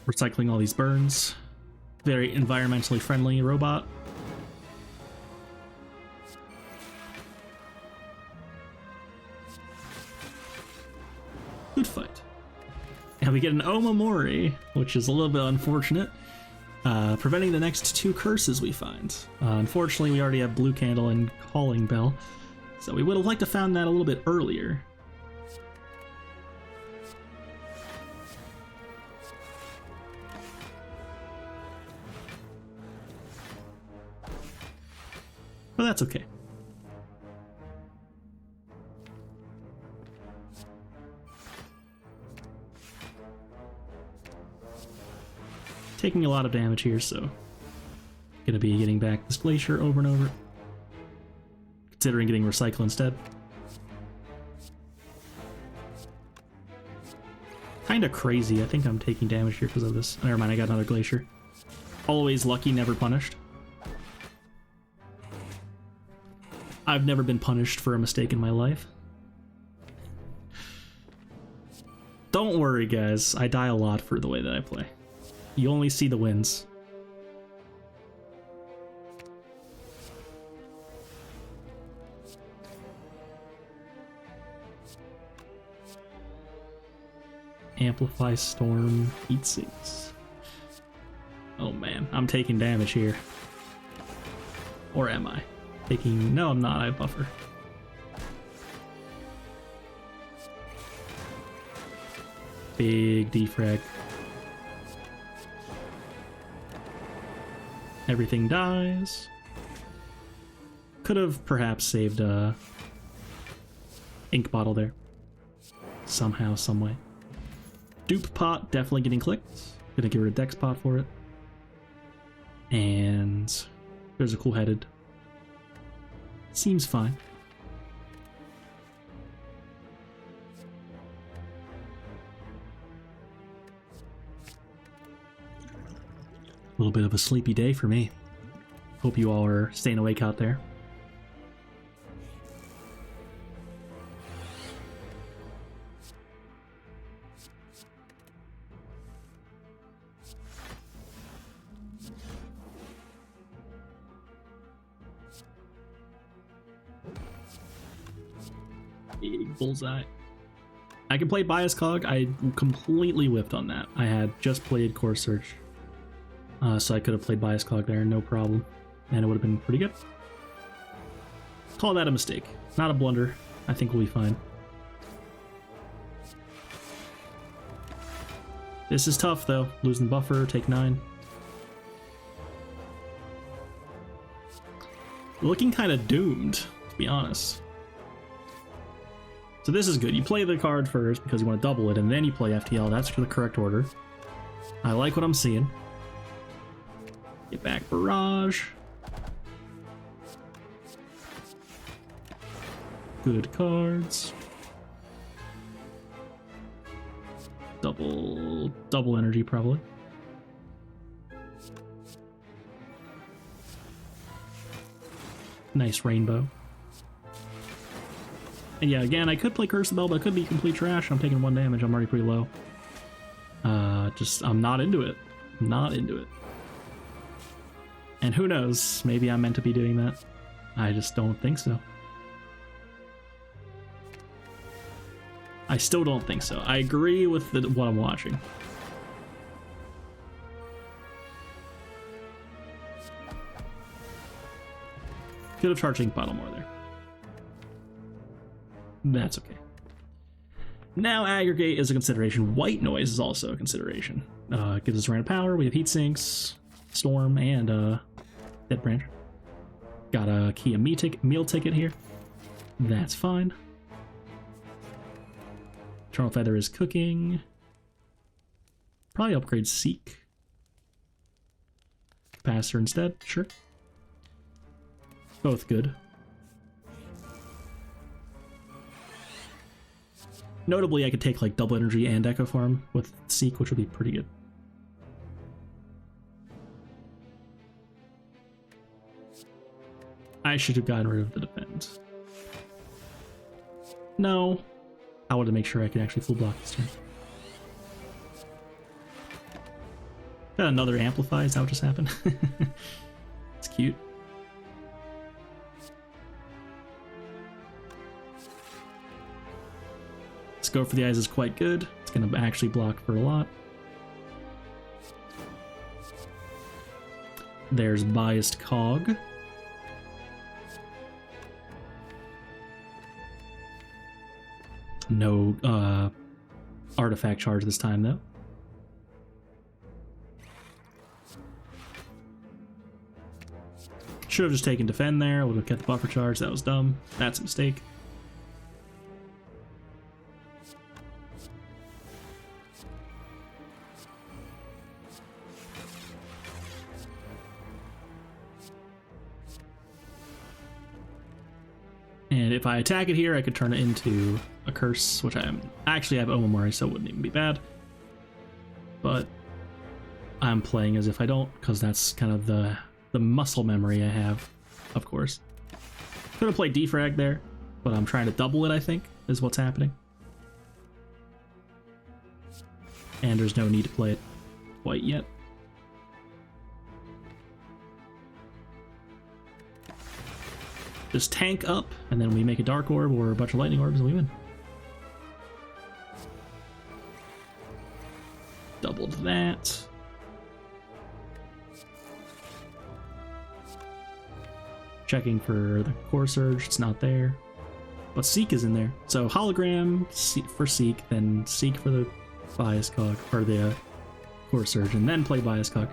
Speaker 1: Recycling all these burns. Very environmentally friendly robot. Good fight. And we get an Omamori, which is a little bit unfortunate, preventing the next 2 curses we find. Unfortunately, we already have Blue Candle and Calling Bell, so we would have liked to found that a little bit earlier. but that's okay. Taking a lot of damage here, so gonna be getting back this glacier over and over. Considering getting recycle instead. Kinda crazy. I think I'm taking damage here because of this. Never mind, I got another glacier. Always lucky, never punished. I've never been punished for a mistake in my life. Don't worry, guys. I die a lot for the way that I play. You only see the wins. Amplify storm heat sinks. Oh man, I'm taking damage here. Or am I? Taking... No, I'm not. I have buffer. Big defrag. Everything dies. Could have perhaps saved a ink bottle there. Somehow, someway. Dupe pot definitely getting clicked. Gonna get rid of Dex pot for it. And there's a cool headed. Seems fine. A little bit of a sleepy day for me. Hope you all are staying awake out there. Big bullseye. I can play Bias Cog. I completely whiffed on that. I had just played Core Search. So I could have played Bias Cog there, no problem. And it would have been pretty good. Call that a mistake. Not a blunder. I think we'll be fine. This is tough, though. Losing buffer, take 9. Looking kind of doomed, to be honest. So this is good. You play the card first because you want to double it, and then you play FTL. That's the correct order. I like what I'm seeing. Get back Barrage. Good cards. Double energy probably. Nice rainbow. And yeah, again, I could play Curse the Bell, but it could be complete trash. I'm taking 1 damage. I'm already pretty low. I'm not into it. I'm not into it. And who knows? Maybe I'm meant to be doing that. I just don't think so. I still don't think so. I agree with what I'm watching. Could have charged Ink Bottle more there. That's okay. Now Aggregate is a consideration. White Noise is also a consideration. Gives us random power. We have Heat Sinks, Storm, and Dead Branch. Got a Kia meal ticket here. That's fine. Eternal Feather is cooking. Probably upgrade Seek. Capacitor instead, sure. Both good. Notably, I could take like double energy and Echo Farm with Seek, which would be pretty good. I should have gotten rid of the Defend. No. I wanted to make sure I could actually full block this turn. Got another Amplify, is that what just happened? It's cute. Go for the Eyes is quite good. It's going to actually block for a lot. There's Biased Cog. No artifact charge this time, though. Should have just taken defend there. Would have kept the buffer charge. That was dumb. That's a mistake. And if I attack it here, I could turn it into a curse, which I actually have Omamori, so it wouldn't even be bad. But I'm playing as if I don't, because that's kind of the muscle memory I have, of course. Could have played defrag there, but I'm trying to double it, I think, is what's happening. And there's no need to play it quite yet. Just tank up, and then we make a Dark Orb or a bunch of Lightning Orbs and we win. Doubled that. Checking for the Core Surge, it's not there. But Seek is in there. So Hologram for Seek, then Seek for the Bias Cog, or the Core Surge, and then play Bias Cog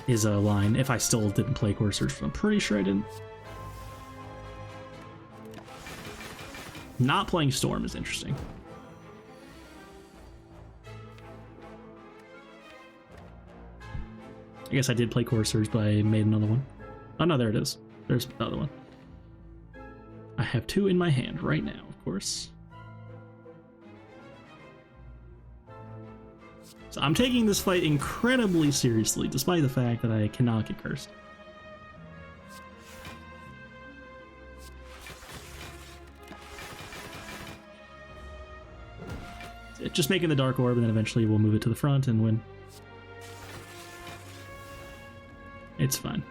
Speaker 1: is a line. If I still didn't play Core Surge, I'm pretty sure I didn't. Not playing Storm is interesting. I guess I did play Core Surge, but I made another one. Oh no, there it is. There's another one. I have two in my hand right now, of course. So I'm taking this fight incredibly seriously, despite the fact that I cannot get cursed. Just making the Dark Orb, and then eventually we'll move it to the front and win. It's fine.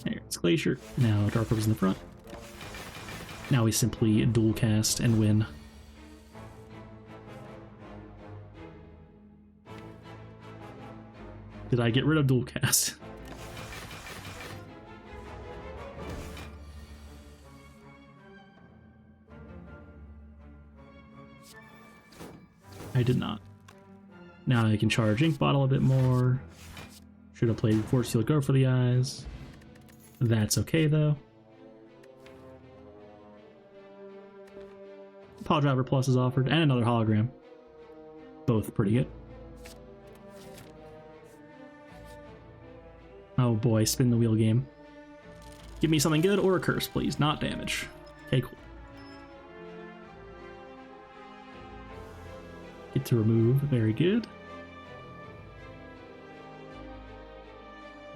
Speaker 1: There, it's Glacier. Now Dark Orb's in the front. Now we simply dual cast and win. Did I get rid of dual cast? I did not. Now I can charge Ink Bottle a bit more. Should have played Force Field Go for the eyes. That's okay though. Paw Driver Plus is offered, and another hologram. Both pretty good. Oh boy, spin the wheel game. Give me something good or a curse, please. Not damage. Okay, cool. Get to remove. Very good.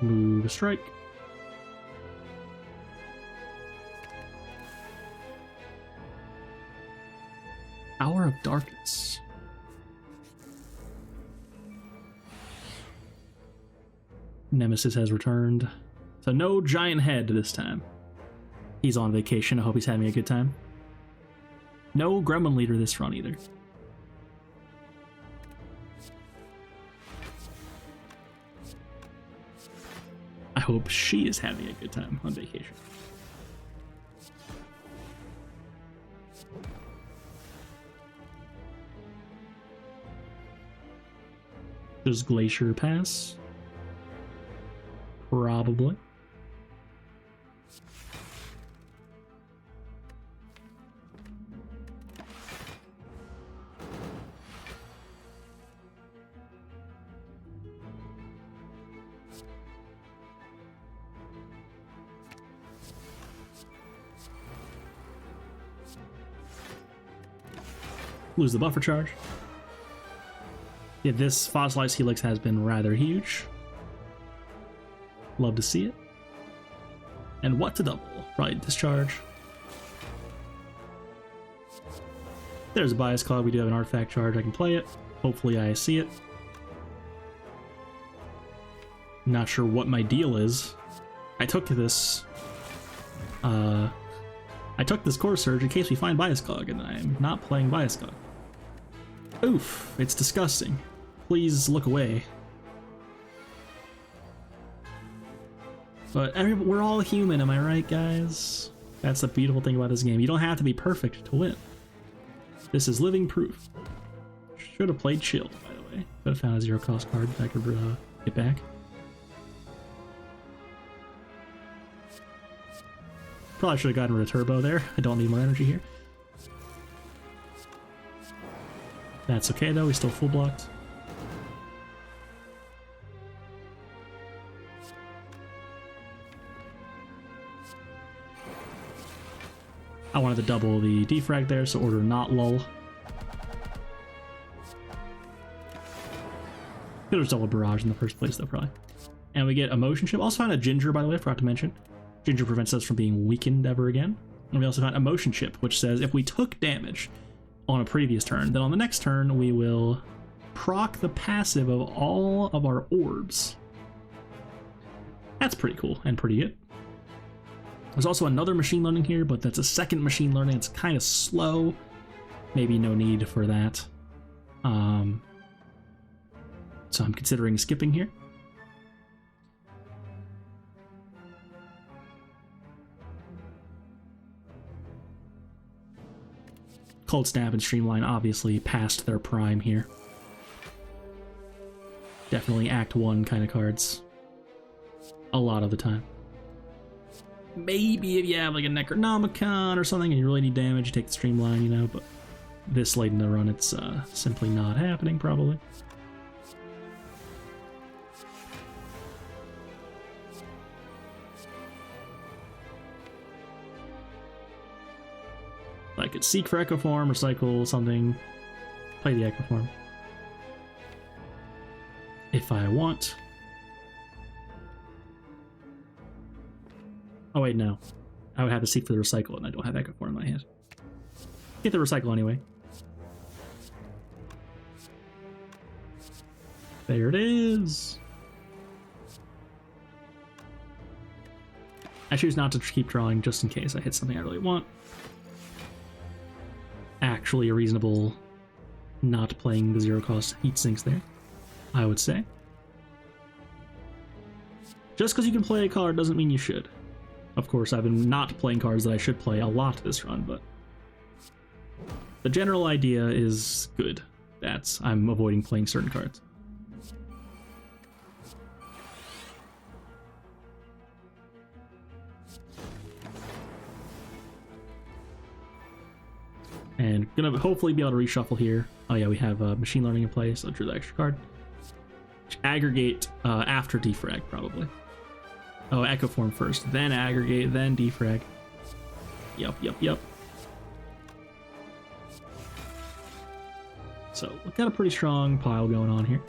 Speaker 1: Move a strike. Hour of Darkness. Nemesis has returned. So no giant head this time. He's on vacation. I hope he's having a good time. No Gremlin leader this run either. I hope she is having a good time on vacation. Does Glacier pass? Probably. Lose the buffer charge. Yeah, this Fossilized Helix has been rather huge. Love to see it. And what to double? Probably Discharge. There's a Bias Cog. We do have an Artifact charge. I can play it. Hopefully I see it. Not sure what my deal is. I took this Core Surge in case we find Bias Cog, and I'm not playing Bias Cog. Oof, it's disgusting. Please look away. But we're all human, am I right, guys? That's the beautiful thing about this game. You don't have to be perfect to win. This is living proof. Should have played Shield, by the way. Could have found a zero cost card that I could get back. Probably should have gotten rid of Turbo there. I don't need more energy here. That's okay though, we still full blocked. I wanted to double the defrag there, so order not lull. Could have double barrage in the first place though, probably. And we get a motion chip. Also found a ginger, by the way, I forgot to mention. Ginger prevents us from being weakened ever again. And we also found a motion chip, which says if we took damage on a previous turn, then on the next turn we will proc the passive of all of our orbs. That's pretty cool and pretty good. There's also another machine learning here, but that's a second machine learning. It's kind of slow. Maybe no need for that. So I'm considering skipping here. Cold Snap and Streamline obviously past their prime here. Definitely Act 1 kind of cards. A lot of the time. Maybe if you have like a Necronomicon or something and you really need damage, you take the Streamline, you know, but this late in the run, it's simply not happening, probably. I could seek for Echo Form, recycle something, play the Echo Form. If I want. Oh wait, no. I would have to seek for the recycle and I don't have Echo Form in my hand. Get the recycle anyway. There it is. I choose not to keep drawing just in case I hit something I really want. Actually a reasonable not playing the zero cost heat sinks there, I would say. Just because you can play a card doesn't mean you should. Of course, I've been not playing cards that I should play a lot this run, but the general idea is good. That's I'm avoiding playing certain cards. And gonna hopefully be able to reshuffle here. Oh yeah, we have machine learning in place, so I drew the extra card. Aggregate after defrag, probably. Oh, Echo Form first, then aggregate, then defrag. Yep. So we've got a pretty strong pile going on here.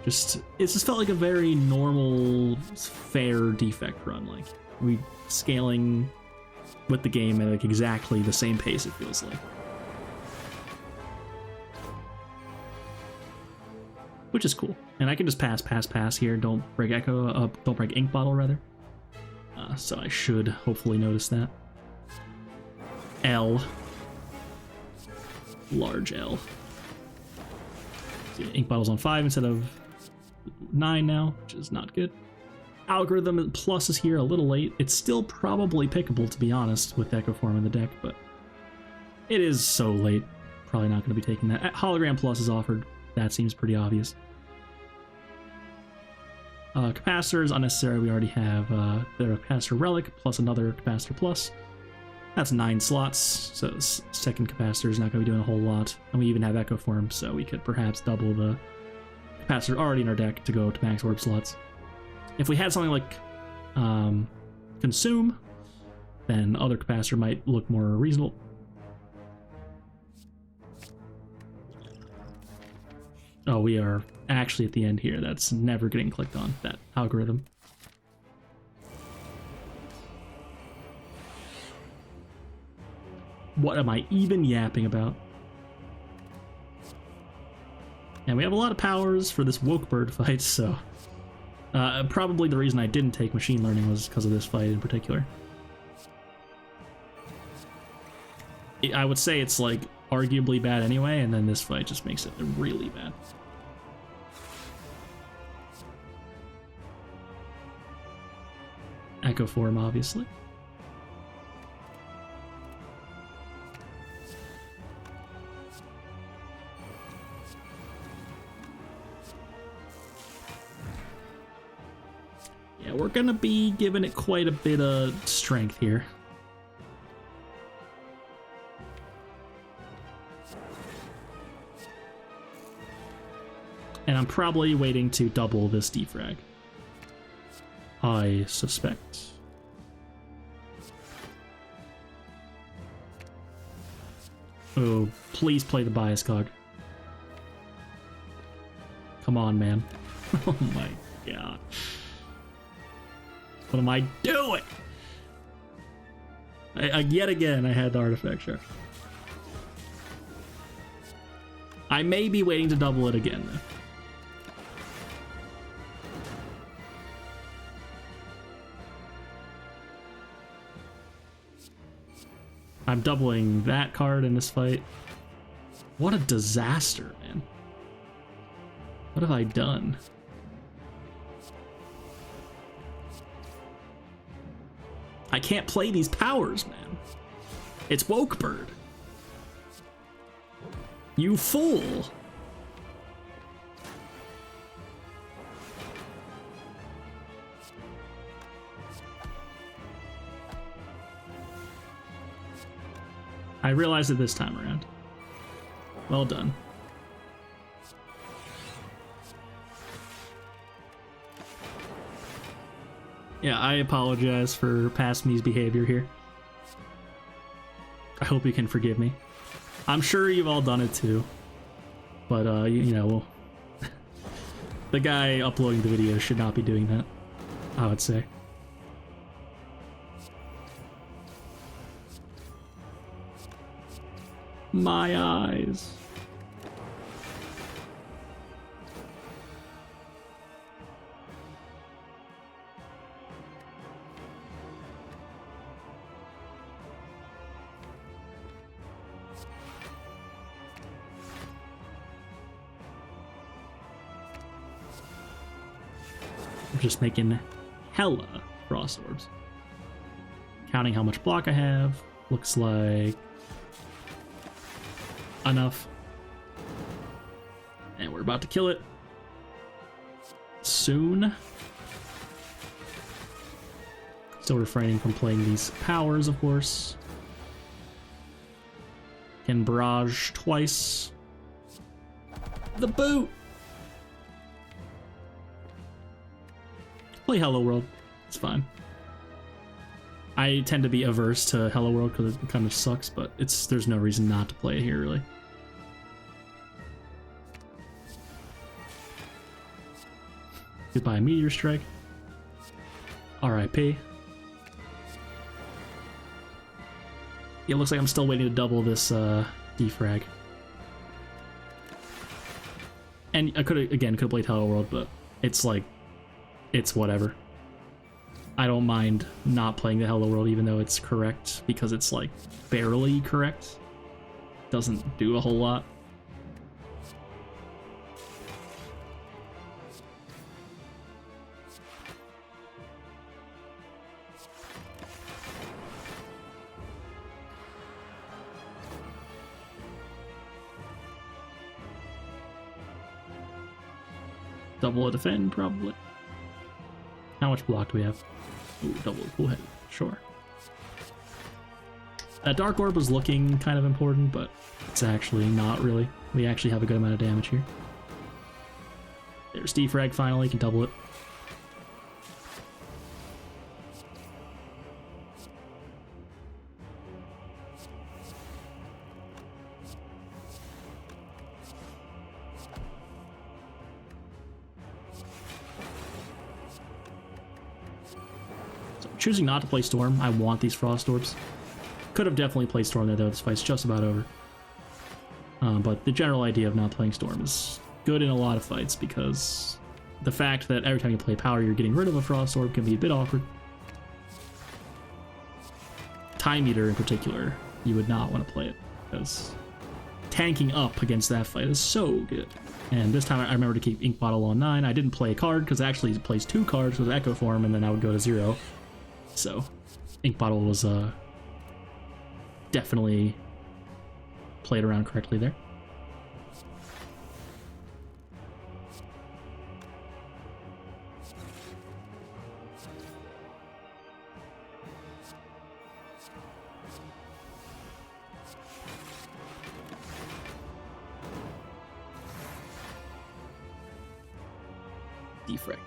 Speaker 1: It just felt like a very normal, fair defect run. Like we scaling with the game at like exactly the same pace, it feels like. Which is cool. And I can just pass here. Don't break Echo, don't break Ink Bottle, rather. So I should hopefully notice that. L. Large L. See, Ink Bottle's on 5 instead of 9 now, which is not good. Algorithm Plus is here a little late. It's still probably pickable, to be honest, with Echo Form in the deck, but it is so late. Probably not going to be taking that. Hologram Plus is offered. That seems pretty obvious. Capacitor is unnecessary. We already have the Capacitor Relic plus another Capacitor Plus. That's 9 slots, so second Capacitor is not going to be doing a whole lot. And we even have Echo Form, so we could perhaps double the Capacitor already in our deck to go to max orb slots. If we had something like Consume, then other Capacitor might look more reasonable. Oh, we are actually at the end here. That's never getting clicked on, that algorithm. What am I even yapping about? And we have a lot of powers for this Woke Bird fight, so... probably the reason I didn't take Machine Learning was because of this fight in particular. I would say it's, like, arguably bad anyway, and then this fight just makes it really bad. Echo form, obviously. Yeah, we're gonna be giving it quite a bit of strength here. And I'm probably waiting to double this defrag, I suspect. Oh, please play the bias cog. Come on, man. Oh my god. What am I doing? Yet again, I had the artifact check. I may be waiting to double it again, though. I'm doubling that card in this fight. What a disaster, man. What have I done? I can't play these powers, man. It's Woke Bird. You fool. I realized it this time around. Well done. Yeah, I apologize for past me's behavior here. I hope you can forgive me. I'm sure you've all done it too. But, you know, the guy uploading the video should not be doing that, I would say. My eyes. I'm just making hella frost orbs. Counting how much block I have. Looks like enough. And we're about to kill it. Soon. Still refraining from playing these powers, of course. Can barrage twice. The boot! Play Hello World. It's fine. I tend to be averse to Hello World because it kind of sucks, but there's no reason not to play it here, really. Goodbye, Meteor Strike. RIP. It looks like I'm still waiting to double this defrag. And I could have played Hello World, but it's like, it's whatever. I don't mind not playing the Hello World even though it's correct, because it's like barely correct. Doesn't do a whole lot. Double a defend, probably. How much block do we have? Ooh, double a cool head. Sure. That Dark Orb was looking kind of important, but it's actually not really. We actually have a good amount of damage here. There's defrag finally, can double it. Choosing not to play Storm. I want these Frost Orbs. Could have definitely played Storm there, though. This fight's just about over. But the general idea of not playing Storm is good in a lot of fights, because the fact that every time you play Power, you're getting rid of a Frost Orb can be a bit awkward. Time Eater, in particular, you would not want to play it, because tanking up against that fight is so good. And this time I remember to keep Ink Bottle on 9. I didn't play a card, because it actually plays 2 cards with Echo Form, and then I would go to 0. So Ink Bottle was definitely played around correctly there.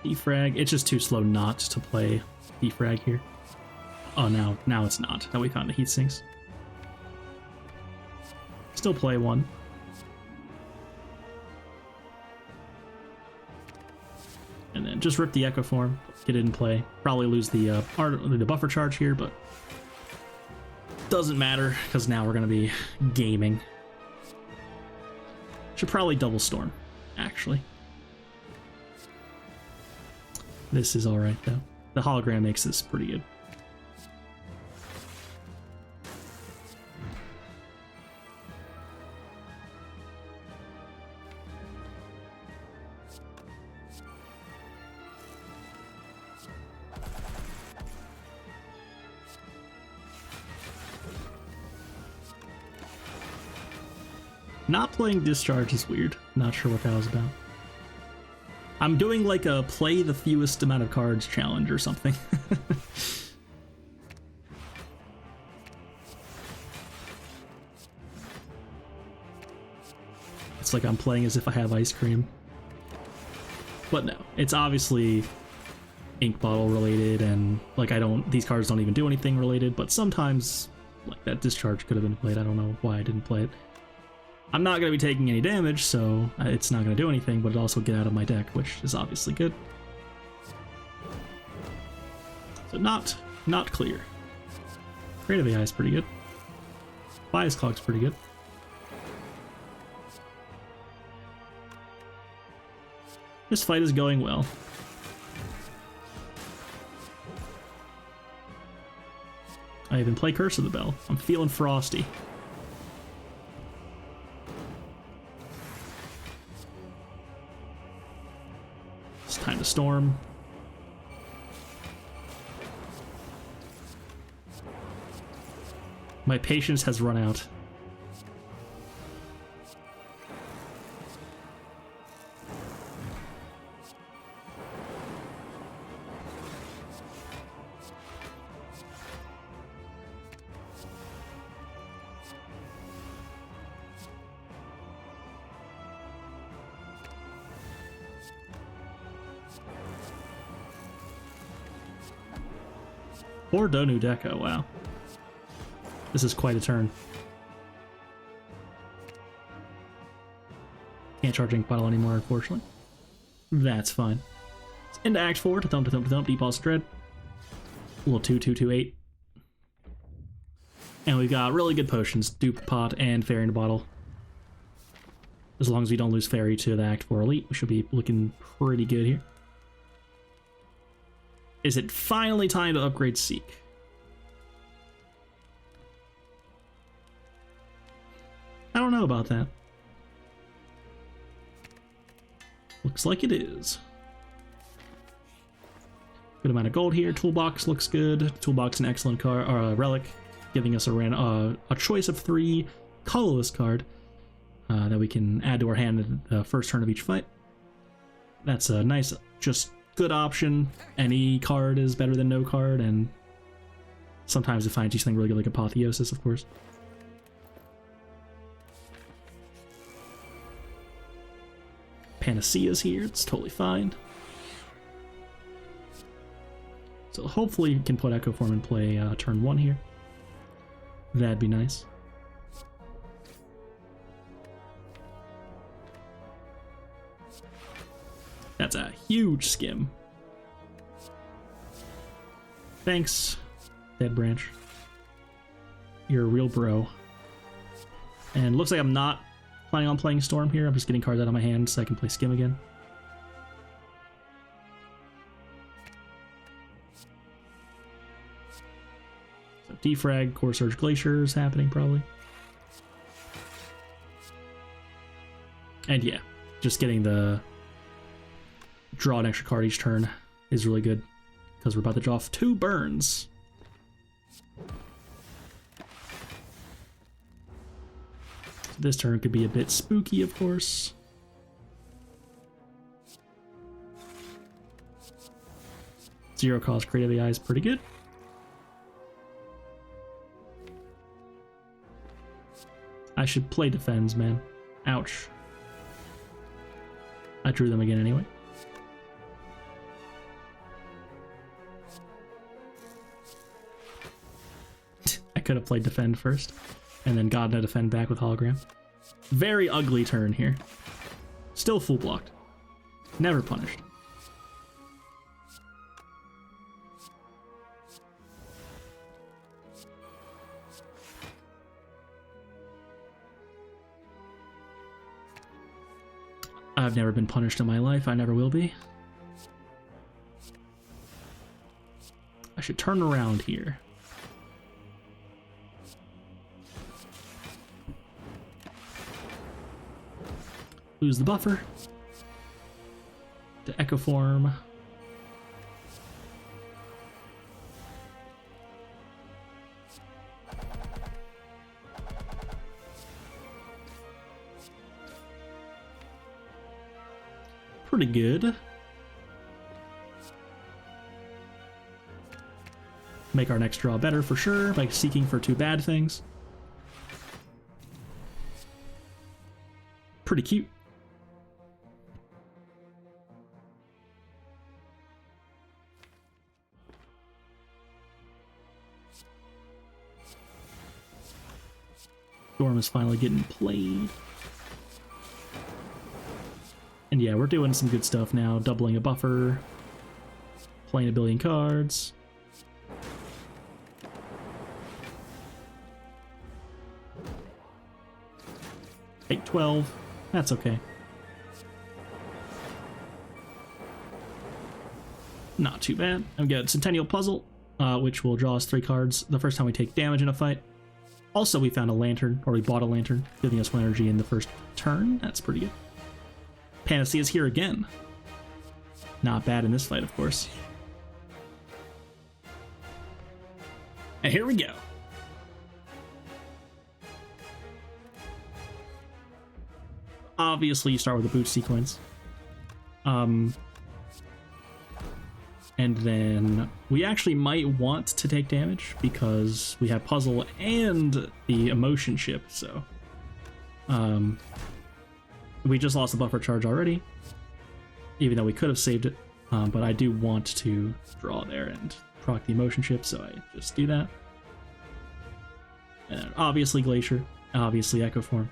Speaker 1: Defrag. It's just too slow not to play defrag here. Oh, now it's not. Now we found the heat sinks. Still play one. And then just rip the Echo Form, get it in play. Probably lose the buffer charge here, but doesn't matter because now we're gonna be gaming. Should probably double Storm, actually. This is alright though. The hologram makes this pretty good. Not playing Discharge is weird. Not sure what that was about. I'm doing like a play the fewest amount of cards challenge or something. It's like I'm playing as if I have ice cream. But no, it's obviously Ink Bottle related, and like these cards don't even do anything related, but sometimes like that Discharge could have been played. I don't know why I didn't play it. I'm not going to be taking any damage, so it's not going to do anything, but it also get out of my deck, which is obviously good. So not clear. Creative AI is pretty good. Bias Clock's pretty good. This fight is going well. I even play Curse of the Bell. I'm feeling frosty. Time to storm. My patience has run out. Or Donu Deco, wow. This is quite a turn. Can't charge Ink Bottle anymore, unfortunately. That's fine. Into Act 4, to thump, Deep Pulse Dread. A little 2-2-2-8. And we've got really good potions, Dupe Pot and Fairy in a Bottle. As long as we don't lose Fairy to the Act 4 Elite, we should be looking pretty good here. Is it finally time to upgrade Seek? I don't know about that. Looks like it is. Good amount of gold here. Toolbox looks good. Toolbox an excellent card, or a relic, giving us a choice of 3 colorless card that we can add to our hand at the first turn of each fight. That's a nice, just good option. Any card is better than no card, and sometimes we find something really good like Apotheosis, of course. Panacea's here, it's totally fine. So hopefully we can put Echo Form in play turn 1 here. That'd be nice. That's a huge skim. Thanks, Dead Branch. You're a real bro. And looks like I'm not planning on playing Storm here. I'm just getting cards out of my hand so I can play Skim again. So Defrag, Core Surge Glacier is happening probably. And yeah, just getting the draw an extra card each turn is really good because we're about to draw off 2 burns This turn could be a bit spooky, of course. Zero cost Create of the Eye is pretty good. I should play Defends, man. Ouch. I drew them again anyway. I could have played Defend first, and then gotten a Defend back with Hologram. Very ugly turn here. Still full blocked. Never punished. I've never been punished in my life. I never will be. I should turn around here. Lose the buffer. To Echo Form. Pretty good. Make our next draw better for sure by seeking for two bad things. Pretty cute. Storm is finally getting played. And yeah, we're doing some good stuff now. Doubling a buffer. Playing a billion cards. Take 12. That's okay. Not too bad. I've got Centennial Puzzle, which will draw us 3 cards the first time we take damage in a fight. Also, we found a lantern, or we bought a lantern, giving us 1 energy in the first turn. That's pretty good. Panacea is here again. Not bad in this fight, of course. And here we go. Obviously, you start with a boot sequence. And then we actually might want to take damage because we have puzzle and the emotion chip, so we just lost the buffer charge already, even though we could have saved it, but I do want to draw there and proc the emotion chip, so I just do that. And obviously Glacier, obviously Echo Form,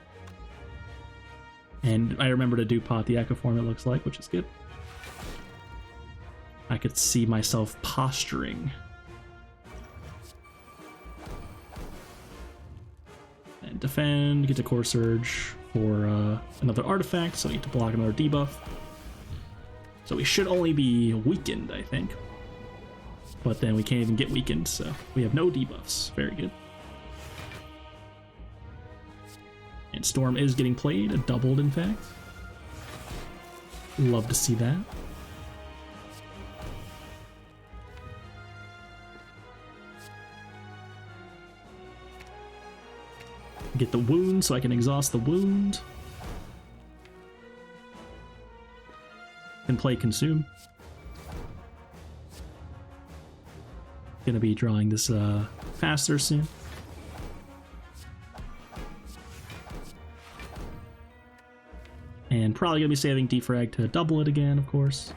Speaker 1: and I remember to do pot the Echo Form, it looks like, which is good. I could see myself posturing. And defend, get to Core Surge for another artifact, so I need to block another debuff. So we should only be weakened, I think. But then we can't even get weakened, so we have no debuffs. Very good. And Storm is getting played, doubled in fact. Love to see that. Get the wound so I can exhaust the wound. Then play Consume. Gonna be drawing this faster soon. And probably gonna be saving Defrag to double it again, of course.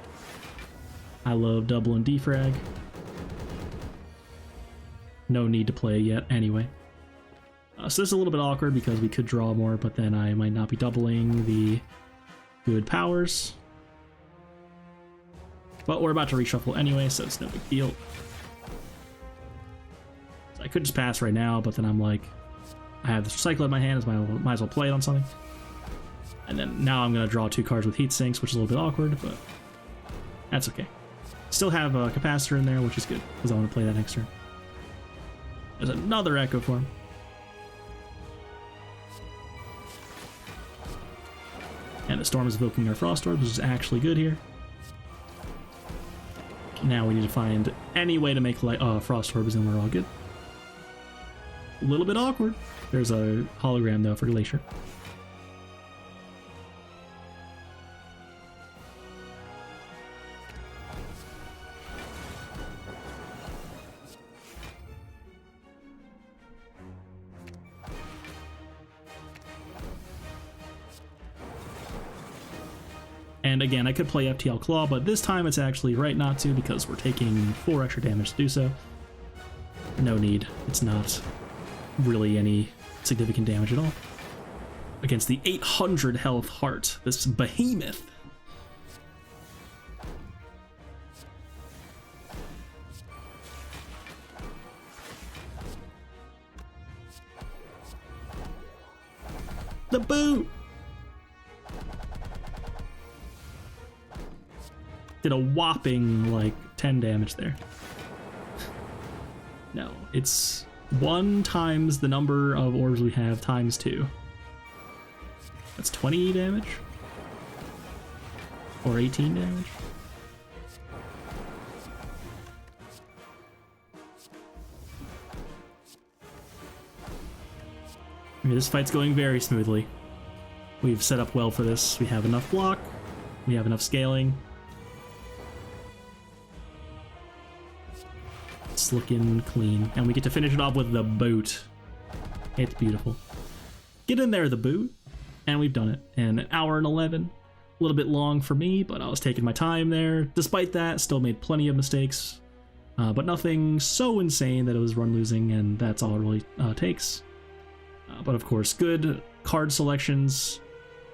Speaker 1: I love double and Defrag. No need to play yet anyway. So this is a little bit awkward because we could draw more, but then I might not be doubling the good powers. But we're about to reshuffle anyway, so it's no big deal. So I could just pass right now, but then I'm like, I have the Recycle in my hand, might as well play it on something. And then now I'm going to draw 2 cards with Heat Sinks, which is a little bit awkward, but that's okay. Still have a Capacitor in there, which is good, because I want to play that next turn. There's another Echo Form. And the Storm is evoking our Frost Orbs, which is actually good here. Now we need to find any way to make Frost Orbs, and we're all good. A little bit awkward. There's a hologram, though, for Glacier. And again, I could play FTL Claw, but this time it's actually right not to because we're taking 4 extra damage to do so. No need. It's not really any significant damage at all. Against the 800 health heart, this behemoth. The boot! Did a whopping, like, 10 damage there. No, it's 1 times the number of orbs we have times 2. That's 20 damage? Or 18 damage? Okay, this fight's going very smoothly. We've set up well for this. We have enough block. We have enough scaling. It's looking clean. And we get to finish it off with the boot. It's beautiful. Get in there, the boot. And we've done it in 1 hour and 11. A little bit long for me, but I was taking my time there. Despite that, still made plenty of mistakes. But nothing so insane that it was run losing, and that's all it really takes. But of course, good card selections,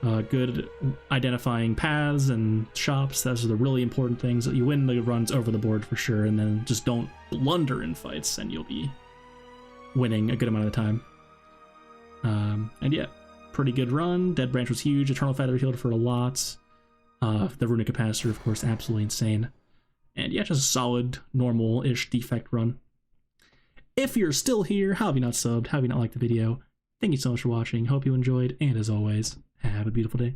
Speaker 1: good identifying paths and shops. Those are the really important things. That you win the runs over the board for sure, and then just don't blunder in fights, and you'll be winning a good amount of the time. And yeah, pretty good run. Dead Branch was huge. Eternal Feather healed for a lot. The Runic Capacitor, of course, absolutely insane. And yeah, just a solid, normal-ish Defect run. If you're still here, how have you not subbed? How have you not liked the video? Thank you so much for watching. Hope you enjoyed, and as always, have a beautiful day.